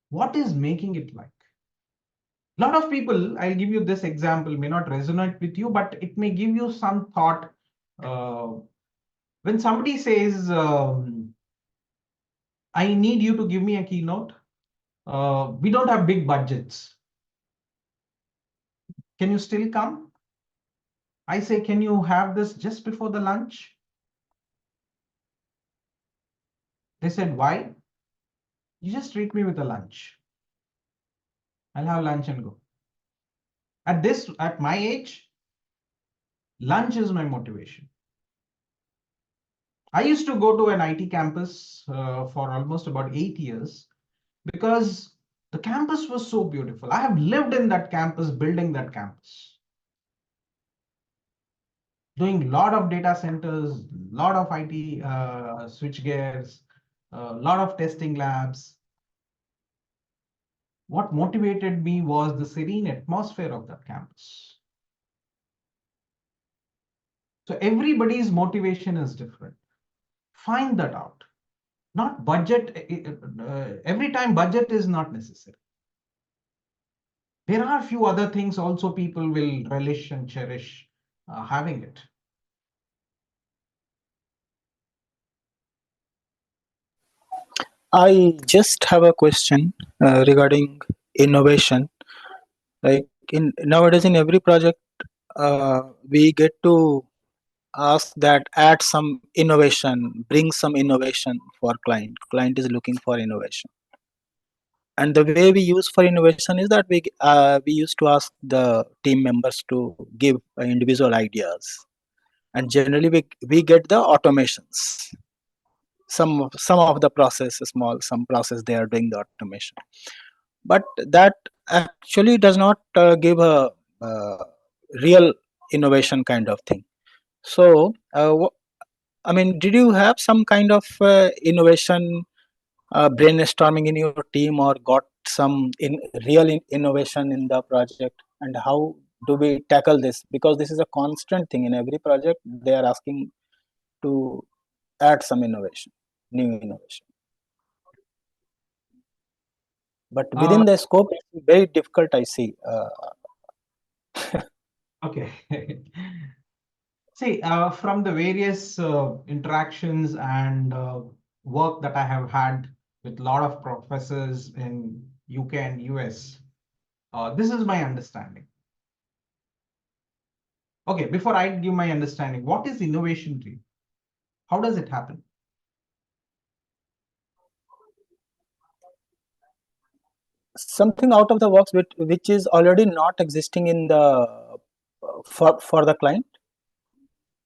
what is making it like? A lot of people, I'll give you this example, may not resonate with you, but it may give you some thought. When somebody says, I need you to give me a keynote, we don't have big budgets. Can you still come? I say, can you have this just before the lunch? They said, why? You just treat me with a lunch. I'll have lunch and go. At my age, lunch is my motivation. I used to go to an IT campus for almost about 8 years because the campus was so beautiful. I have lived in that campus, building that campus, doing a lot of data centers, a lot of IT switch gears, a lot of testing labs. What motivated me was the serene atmosphere of that campus. So everybody's motivation is different. Find that out. Not budget, every time budget is not necessary. There are a few other things also people will relish and cherish having it. I just have a question regarding innovation. Like in nowadays, in every project, we get to ask that add some innovation, bring some innovation for client. Client is looking for innovation, and the way we use for innovation is that we used to ask the team members to give individual ideas, and generally we get the automations. Some of the process small, some process they are doing the automation, but that actually does not give a uh, real innovation kind of thing. So I mean, did you have some kind of innovation brainstorming in your team, or got some innovation in the project? And how do we tackle this? Because this is a constant thing in every project. They are asking to add some innovation, new innovation. But within the scope, it's very difficult, I see. Okay. See, from the various interactions and work that I have had with a lot of professors in UK and US, this is my understanding. Okay, before I give my understanding, what is innovation to you? How does it happen? Something out of the box which is already not existing in the for the client.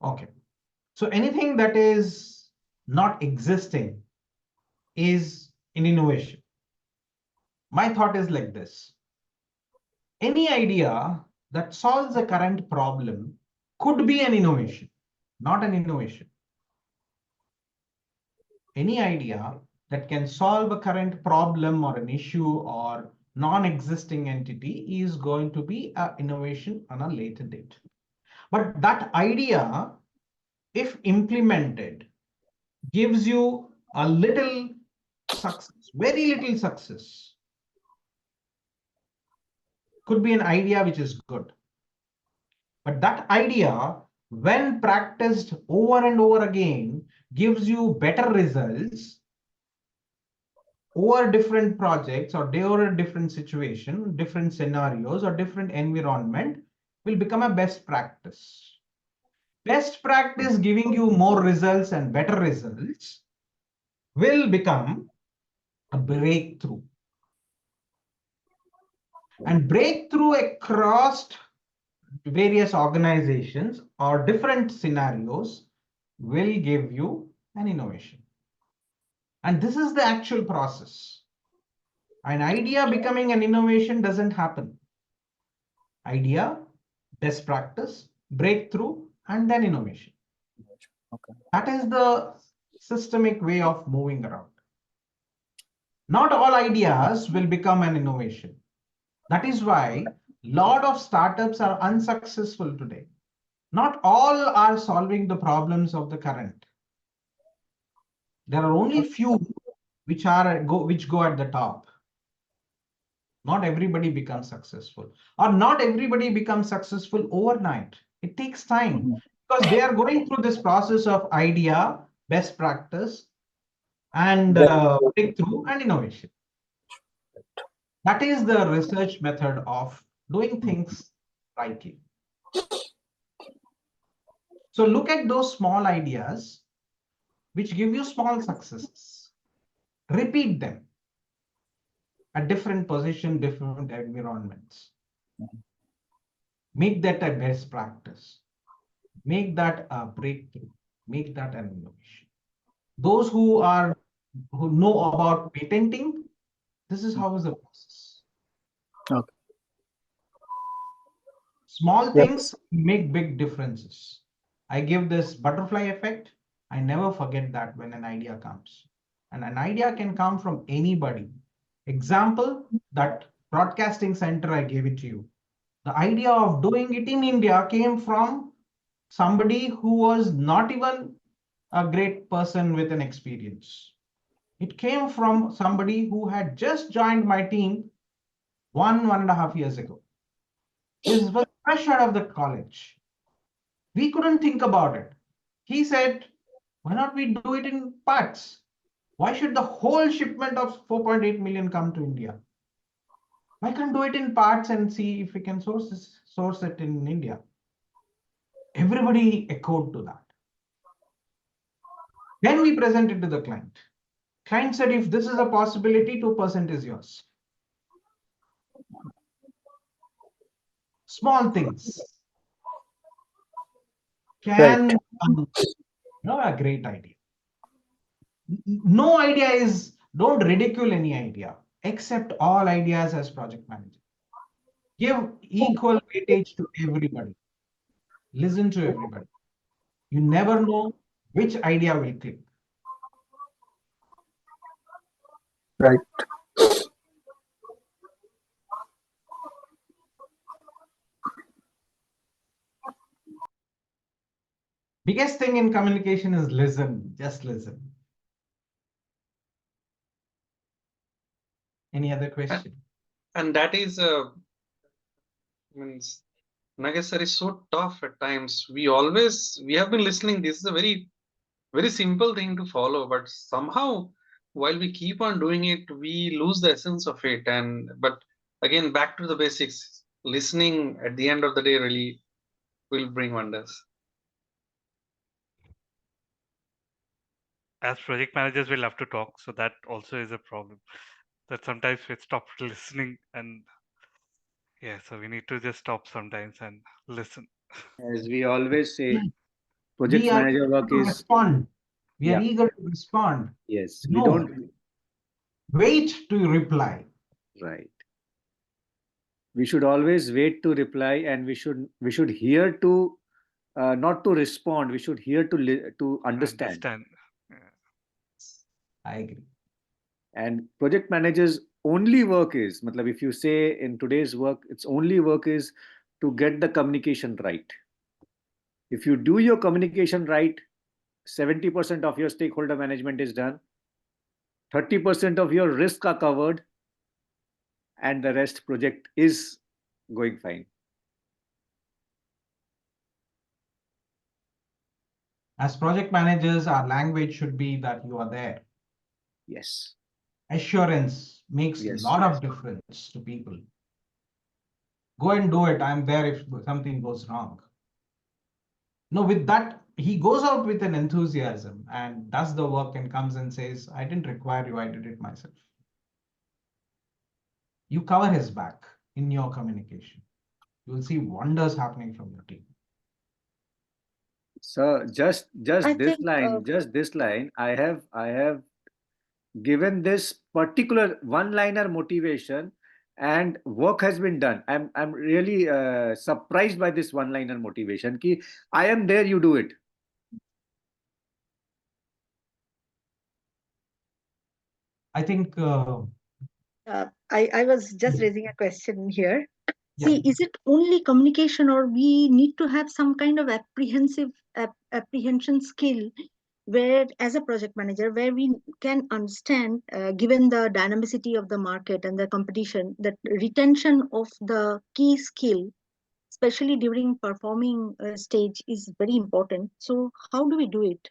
Okay. So anything that is not existing is an innovation. My thought is like this. Any idea that solves a current problem could be an innovation, not an innovation. Any idea that can solve a current problem or an issue or non-existing entity is going to be an innovation on a later date. But that idea, if implemented, gives you a little success, very little success. Could be an idea which is good. But that idea, when practiced over and over again, gives you better results over different projects or over a different situation, different scenarios or different environment, will become a best practice. Best practice giving you more results and better results will become a breakthrough. And breakthrough across various organizations or different scenarios will give you an innovation. And this is the actual process. An idea becoming an innovation doesn't happen. Idea, best practice, breakthrough, and then innovation. Okay. That is the systemic way of moving around. Not all ideas will become an innovation. That is why a lot of startups are unsuccessful today. Not all are solving the problems of the current. There are only few which go at the top. Not everybody becomes successful, or not everybody becomes successful overnight. It takes time because they are going through this process of idea, best practice, and breakthrough and innovation. That is the research method of doing things rightly. So look at those small ideas which give you small successes. Repeat them at different position, different environments. Make that a best practice. Make that a breakthrough. Make that an innovation. Those who know about patenting, this is how is the process. Okay. Small Yep. things make big differences. I give this butterfly effect. I never forget that when an idea comes. And an idea can come from anybody. Example, that broadcasting center, I gave it to you. The idea of doing it in India came from somebody who was not even a great person with an experience. It came from somebody who had just joined my team 1.5 years ago. This was fresh out of the college. We couldn't think about it. He said, why not we do it in parts? Why should the whole shipment of 4.8 million come to India? Why can't do it in parts and see if we can source it in India? Everybody echoed to that. Then we presented to the client. Client said, if this is a possibility, 2% is yours. Small things can a great idea. No idea is, don't ridicule any idea. Accept all ideas as project manager. Give equal weightage to everybody. Listen to everybody. You never know which idea will click. Right. Biggest thing in communication is listen. Just listen. Any other question? And that is means Nagesh sir is so tough at times. We have been listening. This is a very simple thing to follow, but somehow while we keep on doing it, we lose the essence of it. But again, back to the basics. Listening at the end of the day really will bring wonders. As project managers, we love to talk, so that also is a problem. That sometimes we stop listening, and yeah, so we need to just stop sometimes and listen. As we always say, We project are manager eager work to is, respond. We are yeah, eager to respond. yes, we No, don't, wait to reply. right. We should always wait to reply, and we should hear to, not to respond. We should hear to understand. Understand. Yeah. I agree. And project managers only work is, matlab, if you say in today's work, its only work is to get the communication right. If you do your communication right, 70% of your stakeholder management is done, 30% of your risk are covered, and the rest project is going fine. As project managers, our language should be that you are there. Yes. Assurance makes a Yes. lot of difference to people. Go and do it. I'm there if something goes wrong. No, with that, he goes out with an enthusiasm and does the work and comes and says, I didn't require you, I did it myself. You cover his back in your communication. You will see wonders happening from your team. So just I this think line, I have given this particular one-liner motivation, and work has been done. I'm really surprised by this one-liner motivation. Ki I am there, you do it. I think I was just raising a question here. Yeah. See, is it only communication, or we need to have some kind of apprehension skill, where as a project manager, where we can understand, given the dynamicity of the market and the competition, that retention of the key skill, especially during performing stage, is very important. So how do we do it?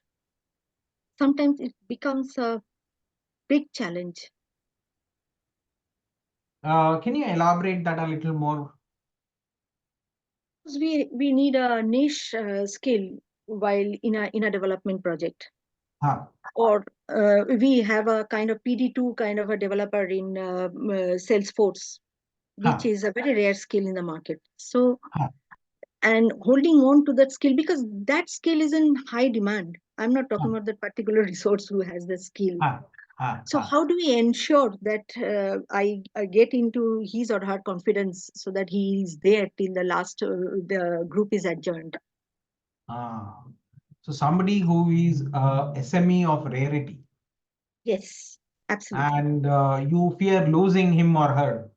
Sometimes it becomes a big challenge. Can you elaborate that a little more? We need a niche skill while in a development project, or we have a kind of PD2 kind of a developer in Salesforce, which is a very rare skill in the market. So and holding on to that skill, because that skill is in high demand. I'm not talking about that particular resource who has the skill. So how do we ensure that I get into his or her confidence, so that he is there till the last the group is adjourned? So somebody who is a SME of rarity. Yes, absolutely. And you fear losing him or her.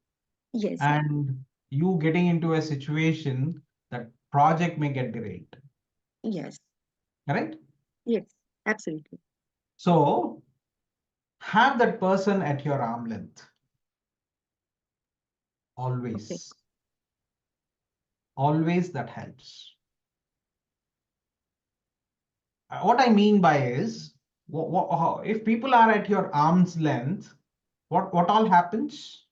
Yes. And you getting into a situation that project may get derailed. Yes. Correct? Yes, absolutely. So have that person at your arm length. Always. Okay. Always that helps. What I mean by is, if people are at your arm's length, what all happens?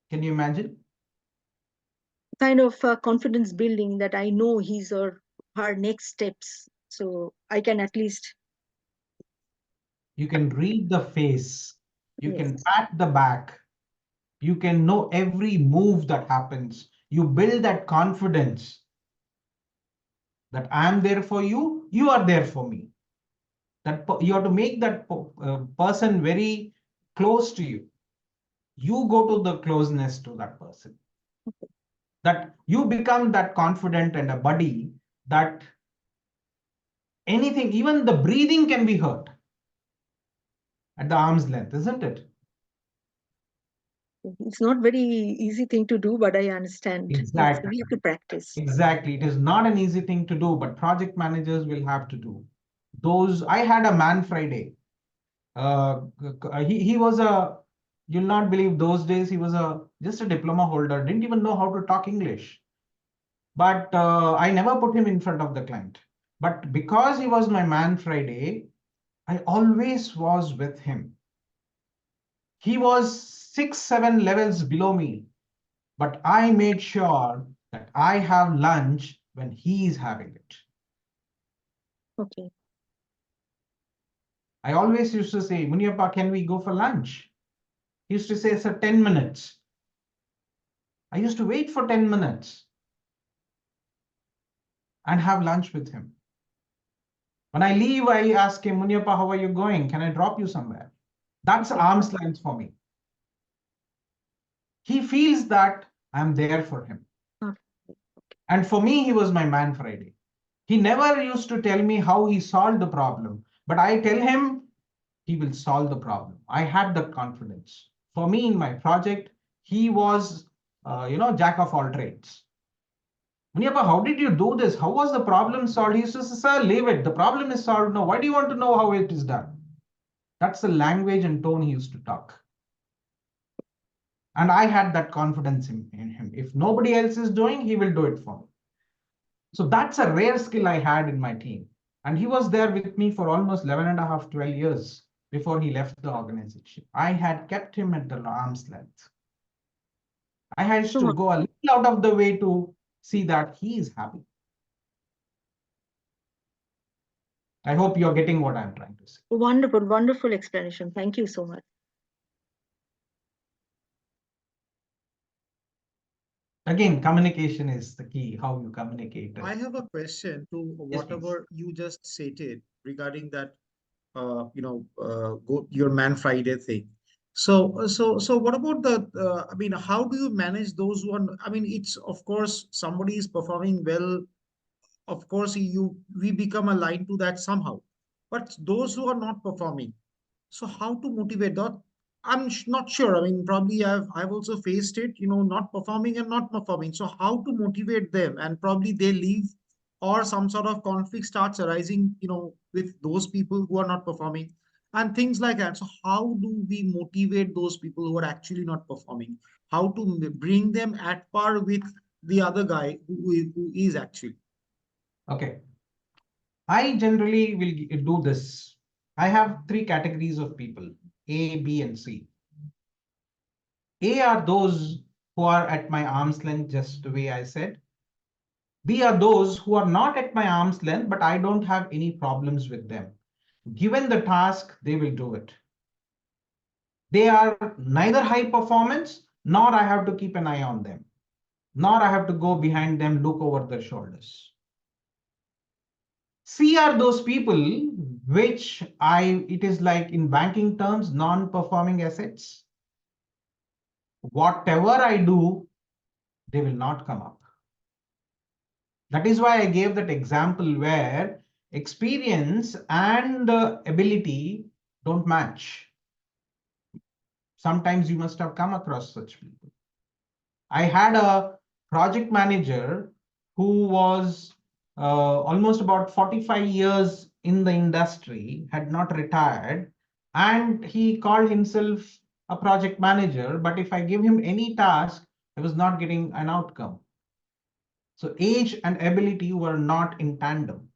Can you imagine? Kind of confidence building that I know his or her next steps. So I can at least. You can read the face. You Yes. can pat the back. You can know every move that happens. You build that confidence that I'm there for you, you are there for me. That you have to make that person very close to you. You go to the closeness to that person. Okay. That you become that confident and a buddy that anything, even the breathing can be heard at the arm's length, isn't it? It's not very easy thing to do, but I understand. Exactly. We have to practice. Exactly. It is not an easy thing to do, but project managers will have to do. I had a man Friday. He was you'll not believe those days he was just a diploma holder, didn't even know how to talk English. But I never put him in front of the client. But because he was my man Friday, I always was with him. He was 6, 7 levels below me, but I made sure that I have lunch when he is having it. Okay. I always used to say, Munyappa, can we go for lunch? He used to say, sir, 10 minutes. I used to wait for 10 minutes and have lunch with him. When I leave, I ask him, Munyappa, how are you going? Can I drop you somewhere? That's Okay. arm's length for me. He feels that I'm there for him. Okay. And for me, he was my man Friday. He never used to tell me how he solved the problem, but I tell him he will solve the problem. I had that confidence. For me, in my project, he was, jack of all trades. Munyappa, how did you do this? How was the problem solved? He used to say, sir, leave it. The problem is solved now. Why do you want to know how it is done? That's the language and tone he used to talk. And I had that confidence in him. If nobody else is doing, he will do it for me. So that's a rare skill I had in my team. And he was there with me for almost 11 and a half, 12 years before he left the organization. I had kept him at the arm's length. I had to go a little out of the way to see that he is happy. I hope you're getting what I'm trying to say. Wonderful, wonderful explanation. Thank you so much. Again, communication is the key, how you communicate. I have a question to Yes, please. whatever you just stated regarding that, your Man Friday thing. So what about I mean, how do you manage those who are, I mean, it's of course somebody is performing well, of course we become aligned to that somehow. But those who are not performing, so how to motivate that? Not sure. I mean, probably I've also faced it, not performing and not performing. So how to motivate them? And probably they leave, or some sort of conflict starts arising, with those people who are not performing and things like that. So how do we motivate those people who are actually not performing? How to bring them at par with the other guy who is actually? Okay. I generally will do this. I have 3 categories of people, A, B, and C. A are those who are at my arm's length, just the way I said. B are those who are not at my arm's length, but I don't have any problems with them. Given the task, they will do it. They are neither high performance, nor I have to keep an eye on them, nor I have to go behind them, look over their shoulders. C are those people which it is like in banking terms, non-performing assets. Whatever I do, they will not come up. That is why I gave that example where experience and ability don't match. Sometimes you must have come across such people. I had a project manager who was almost about 45 years in the industry, had not retired, and he called himself a project manager. But if I give him any task, I was not getting an outcome. So age and ability were not in tandem.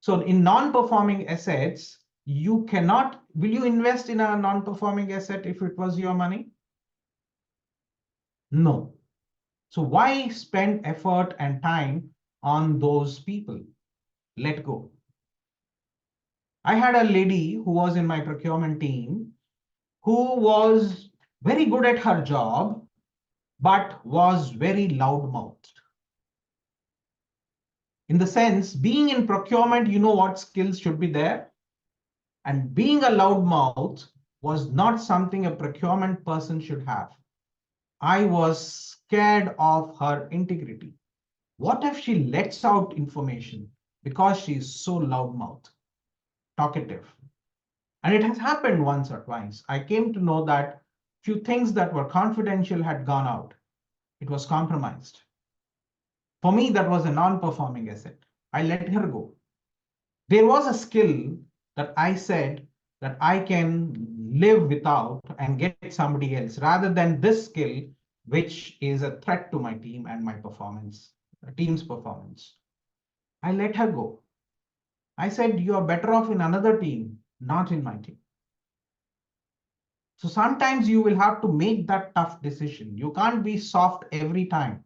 So in non-performing assets, you cannot, will you invest in a non-performing asset if it was your money? No. So why spend effort and time on those people? Let go. I had a lady who was in my procurement team who was very good at her job, but was very loudmouthed. In the sense, being in procurement, you know what skills should be there. And being a loudmouth was not something a procurement person should have. I was scared of her integrity. What if she lets out information because she is so loudmouth, talkative? And it has happened once or twice. I came to know that few things that were confidential had gone out. It was compromised. For me, that was a non-performing asset. I let her go. There was a skill that I said that I can live without and get somebody else rather than this skill, which is a threat to my team and my performance, team's performance. I let her go. I said, you are better off in another team, not in my team. So sometimes you will have to make that tough decision. You can't be soft every time.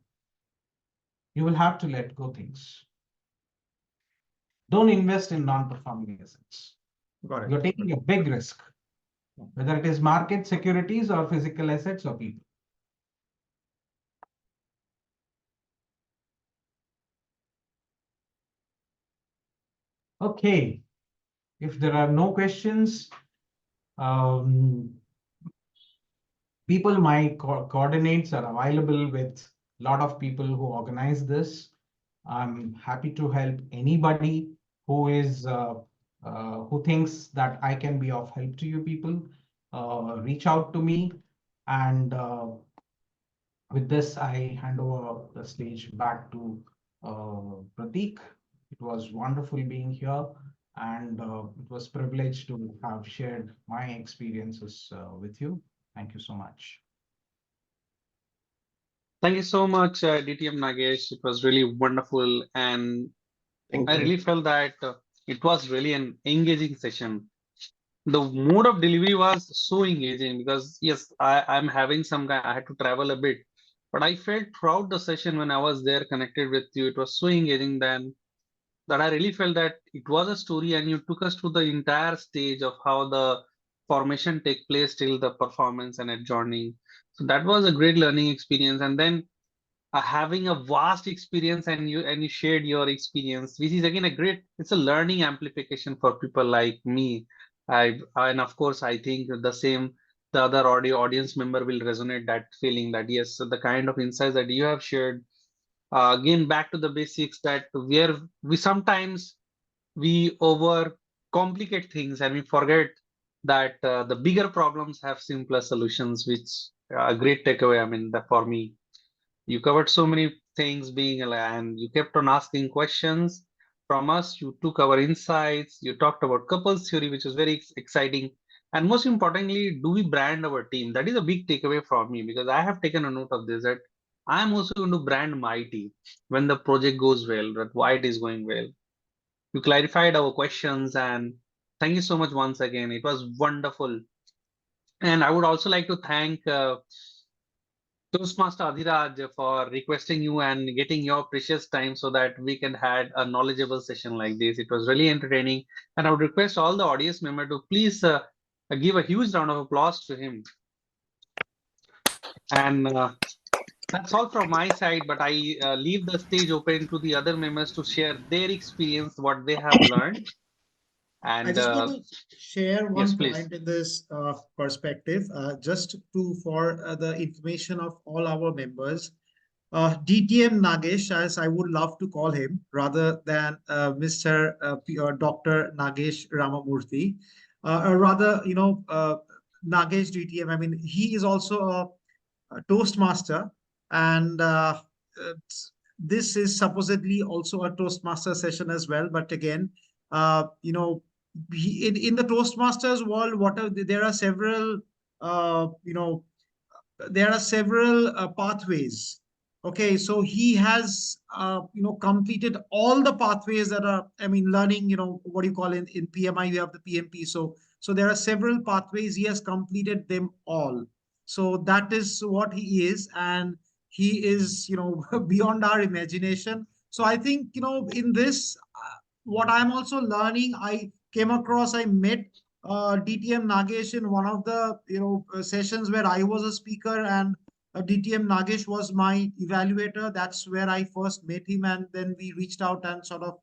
You will have to let go things. Don't invest in non-performing assets. Got it. You're taking a big risk, whether it is market, securities, or physical assets or people. Okay, if there are no questions, people, my coordinates are available with a lot of people who organize this. I'm happy to help anybody who is who thinks that I can be of help to you people. Reach out to me, and with this, I hand over the stage back to Prateek. It was wonderful being here, and it was a privilege to have shared my experiences with you. Thank you so much. Thank you so much, DTM Nagesh. It was really wonderful, and Thank I you. really felt that it was really an engaging session. The mode of delivery was so engaging because yes, I'm having some guy, I had to travel a bit, but I felt throughout the session when I was there connected with you, it was so engaging then that I really felt that it was a story and you took us through the entire stage of how the formation take place till the performance and adjourning. So that was a great learning experience. And then having a vast experience and you shared your experience, which is again a great, it's a learning amplification for people like me. And of course I think the same, the other audience member will resonate that feeling that yes, so the kind of insights that you have shared, again back to the basics, that where we sometimes we over complicate things and we forget that the bigger problems have simpler solutions, which a great takeaway, I mean, that for me, you covered so many things being and you kept on asking questions from us. You took our insights. You talked about couples theory, which was very exciting. And most importantly, do we brand our team? That is a big takeaway from me because I have taken a note of this, that I'm also going to brand my team when the project goes well, that why it is going well. You clarified our questions, and thank you so much once again. It was wonderful. And I would also like to thank Toastmaster Adhiraj for requesting you and getting your precious time so that we can have a knowledgeable session like this. It was really entertaining. And I would request all the audience members to please give a huge round of applause to him. And that's all from my side, but I leave the stage open to the other members to share their experience, what they have learned. I And just want to share yes, one please. point in this perspective, just to for the information of all our members. DTM Nagesh, as I would love to call him, rather than Mr. Dr. Nagesh Ramamurthy, or rather, Nagesh DTM. I mean, he is also a Toastmaster, and this is supposedly also a Toastmaster session as well. But again, you know, in the Toastmasters world, there are several, you know, there are several pathways. Okay, so he has you know, completed all the pathways that are, I mean, learning, you know, what do you call in PMI you have the PMP. So there are several pathways, he has completed them all. So that is what he is, and he is, you know, beyond our imagination. So I think, you know, in this, what I'm also learning, I met DTM Nagesh in one of the, you know, sessions where I was a speaker, and DTM Nagesh was my evaluator. That's where I first met him, and then we reached out, and sort of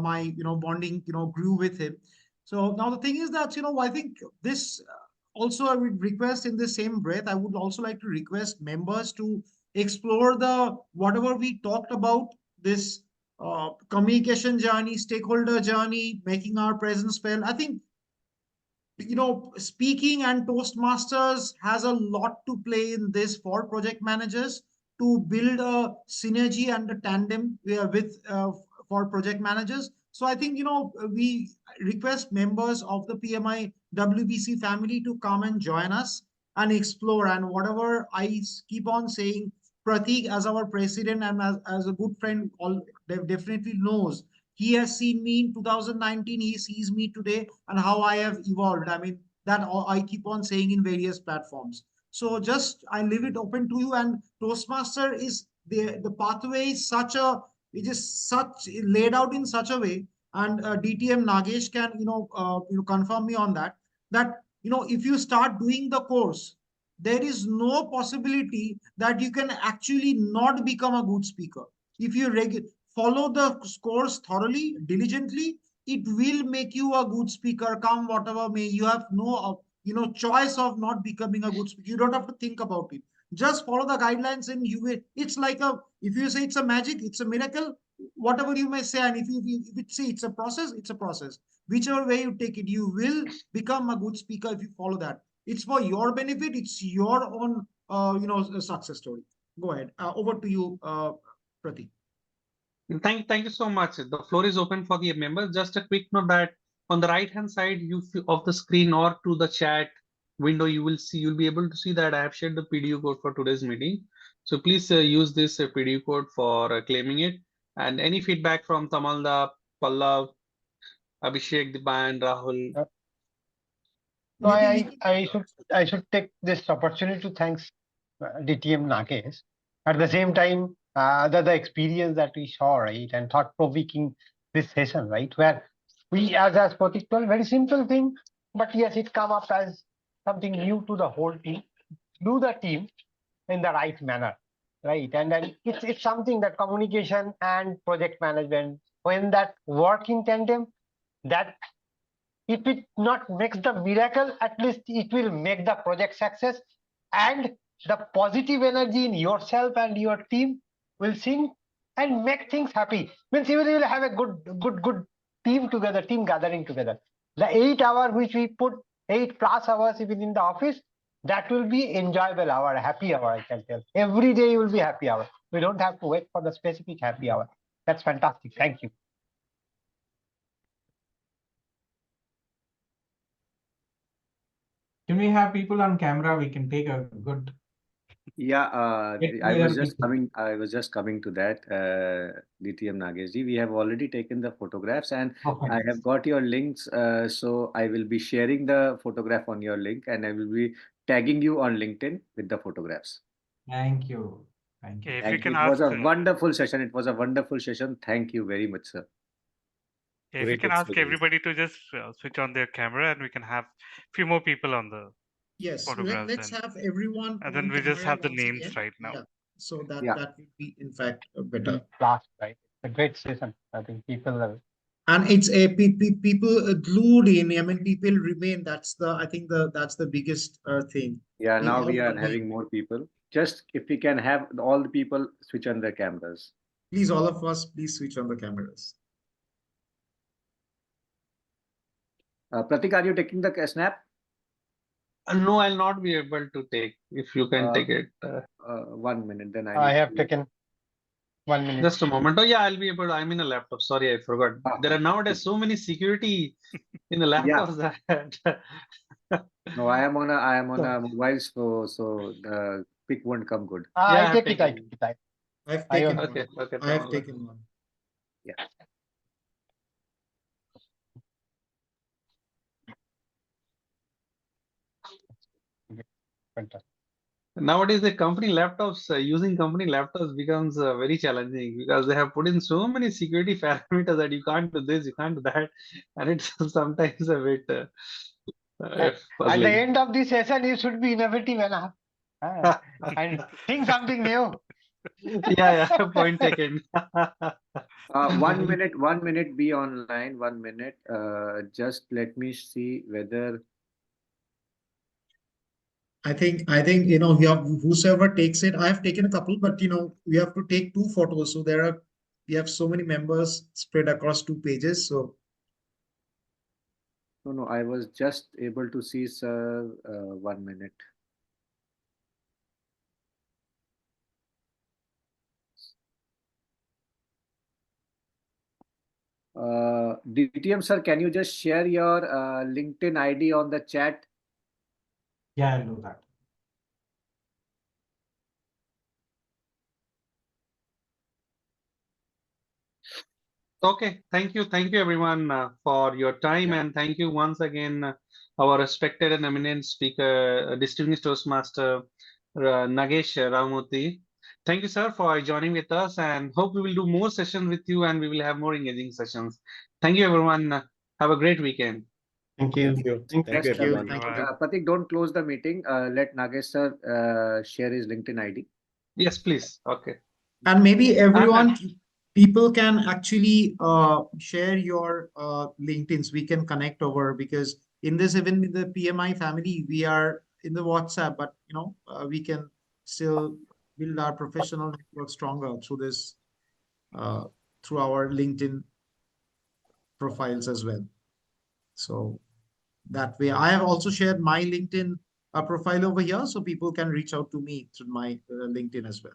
my, you know, bonding, you know, grew with him. So now the thing is that, you know, I think this also, I would request in the same breath, I would also like to request members to explore the whatever we talked about, this communication journey, stakeholder journey, making our presence felt. I think, you know, speaking and Toastmasters has a lot to play in this for project managers to build a synergy and a tandem with for project managers. So I think, you know, we request members of the PMI WBC family to come and join us and explore. And whatever I keep on saying, Pratik, as our president and as a good friend, all definitely knows. He has seen me in 2019, he sees me today, and how I have evolved. I mean, that I keep on saying in various platforms. So just I leave it open to you. And Toastmaster is the pathway is such a, it is such laid out in such a way, and DTM Nagesh can, you know, confirm me on that, that, you know, if you start doing the course, there is no possibility that you can actually not become a good speaker. If you follow the course thoroughly, diligently, it will make you a good speaker, come whatever may. You have no, you know, choice of not becoming a good speaker. You don't have to think about it. Just follow the guidelines, and you will. It's like a, if you say it's a magic, it's a miracle, whatever you may say. And if it say it's a process, it's a process. Whichever way you take it, you will become a good speaker if you follow that. It's for your benefit. It's your own, you know, success story. Go ahead. Over to you, Pratik. Thank you so much. The floor is open for the members. Just a quick note that on the right hand side of the screen or to the chat window, you'll be able to see that I have shared the PDU code for today's meeting. So please use this PDU code for claiming it. And any feedback from Tamalda, Pallav, Abhishek, Diban, Rahul. No, I should take this opportunity to thanks DTM Nagesh. At the same time, the experience that we saw, right, and thought provoking this session, right, where we as particular very simple thing, but yes, it come up as something new to the whole team. Do the team in the right manner, right, and then it's something that communication and project management, when that work in tandem, that if it not makes the miracle, at least it will make the project success, and the positive energy in yourself and your team will sing and make things happy. Means you will have a good team together, team gathering together. The 8 hours which we put, 8+ hours even in the office, that will be enjoyable hour, happy hour. I can tell. Every day you will be happy hour. We don't have to wait for the specific happy hour. That's fantastic. Thank you. Can we have people on camera? We can take a good. Yeah, I clear was just picture. coming to that, DTM Nageshji. We have already taken the photographs, and Okay. I have got your links. So I will be sharing the photograph on your link, and I will be tagging you on LinkedIn with the photographs. Thank you. Thank you. Okay, if you Thank you. can It was ask, a wonderful session. It was a wonderful session. Thank you very much, sir. if you Great can ask experience. everybody to just switch on their camera, and we can have few more people on the Yes, photographs, let's then, have everyone and on then we just camera have the once names again. right now. Yeah, so that Yeah. that would be in fact better. Last, right? It's a great session. I think people are. And it's a people glued in. I mean, people remain. That's the, I think that's the biggest thing. Yeah, now we are All having more people. Just if we can have all the people switch on their cameras. Please, all of us, please switch on the cameras. Pratik, are you taking the snap? No, I'll not be able to take. If you can take it. 1 minute, then I have taken. 1 minute. Just a moment. Oh yeah, I'll be able to, I'm in a laptop. Sorry, I forgot. There are nowadays so many security in the laptops that No, I am on a mobile, so the pic won't come good. Ah, Yeah, I I have take it. I taken. take it. I've I taken also- one. Okay, okay. I have fine. taken one. Yeah. Fantastic. Nowadays, the company laptops, using company laptops becomes very challenging because they have put in so many security parameters that you can't do this, you can't do that, and it's sometimes a bit At the puzzling. end of the session, you should be innovative enough and think something new. Yeah, point taken. 1 minute, 1 minute, be online, 1 minute. Just let me see whether I think you know, you have, whosoever takes it. I have taken a couple, but you know, we have to take 2 photos. So we have so many members spread across 2 pages. So no, I was just able to see, sir. 1 minute. DTM sir, can you just share your LinkedIn ID on the chat? Yeah, I'll do that. Okay, thank you everyone for your time, and thank you once again, our respected and eminent speaker, distinguished Toastmaster Nagesh Ramurthy. Thank you, sir, for joining with us, and hope we will do more sessions with you, and we will have more engaging sessions. Thank you, everyone. Have a great weekend. Thank you. thank you. Next, Thank you. Thank you. Bye-bye. Pratik, don't close the meeting. Let Nagesh sir share his LinkedIn ID. Yes, please. Okay. And maybe And everyone, people can actually share your LinkedIn's. We can connect over, because in this, even in the PMI family, we are in the WhatsApp, but you know, we can still build our professional network stronger through this, through our LinkedIn profiles as well. So that way, I have also shared my LinkedIn profile over here, so people can reach out to me through my LinkedIn as well.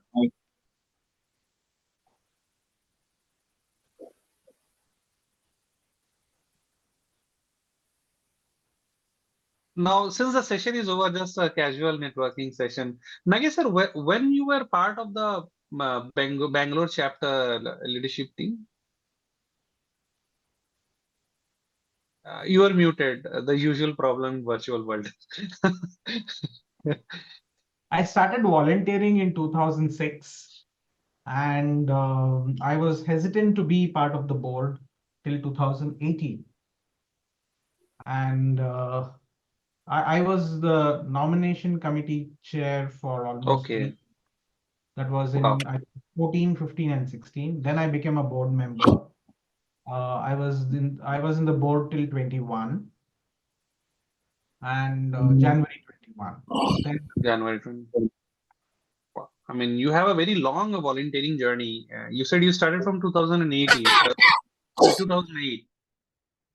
now, since the session is over, just a casual networking session. Nagesh sir, when you were part of the Bangalore chapter leadership team, you are muted. The usual problem in virtual world. I started volunteering in 2006, and I was hesitant to be part of the board till 2018. And I was the nomination committee chair for almost Okay. that was Wow. in 14, 15, and 16. Then I became a board member. I was in the board till 21 and January 21. Then January 20. Wow. I mean, you have a very long volunteering journey. You said you started from 2018, 2008,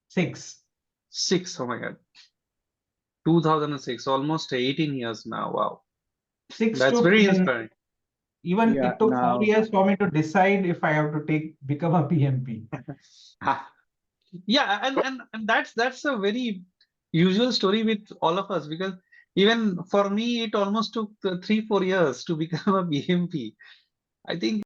6. 6. Oh my God. 2006, almost 18 years now. Wow. 6 That's to very 10. inspiring. Even Yeah, it took 4 now years for me to decide if I have to become a PMP. Yeah, and that's a very usual story with all of us, because even for me, it almost took 3-4 years to become a BMP. I think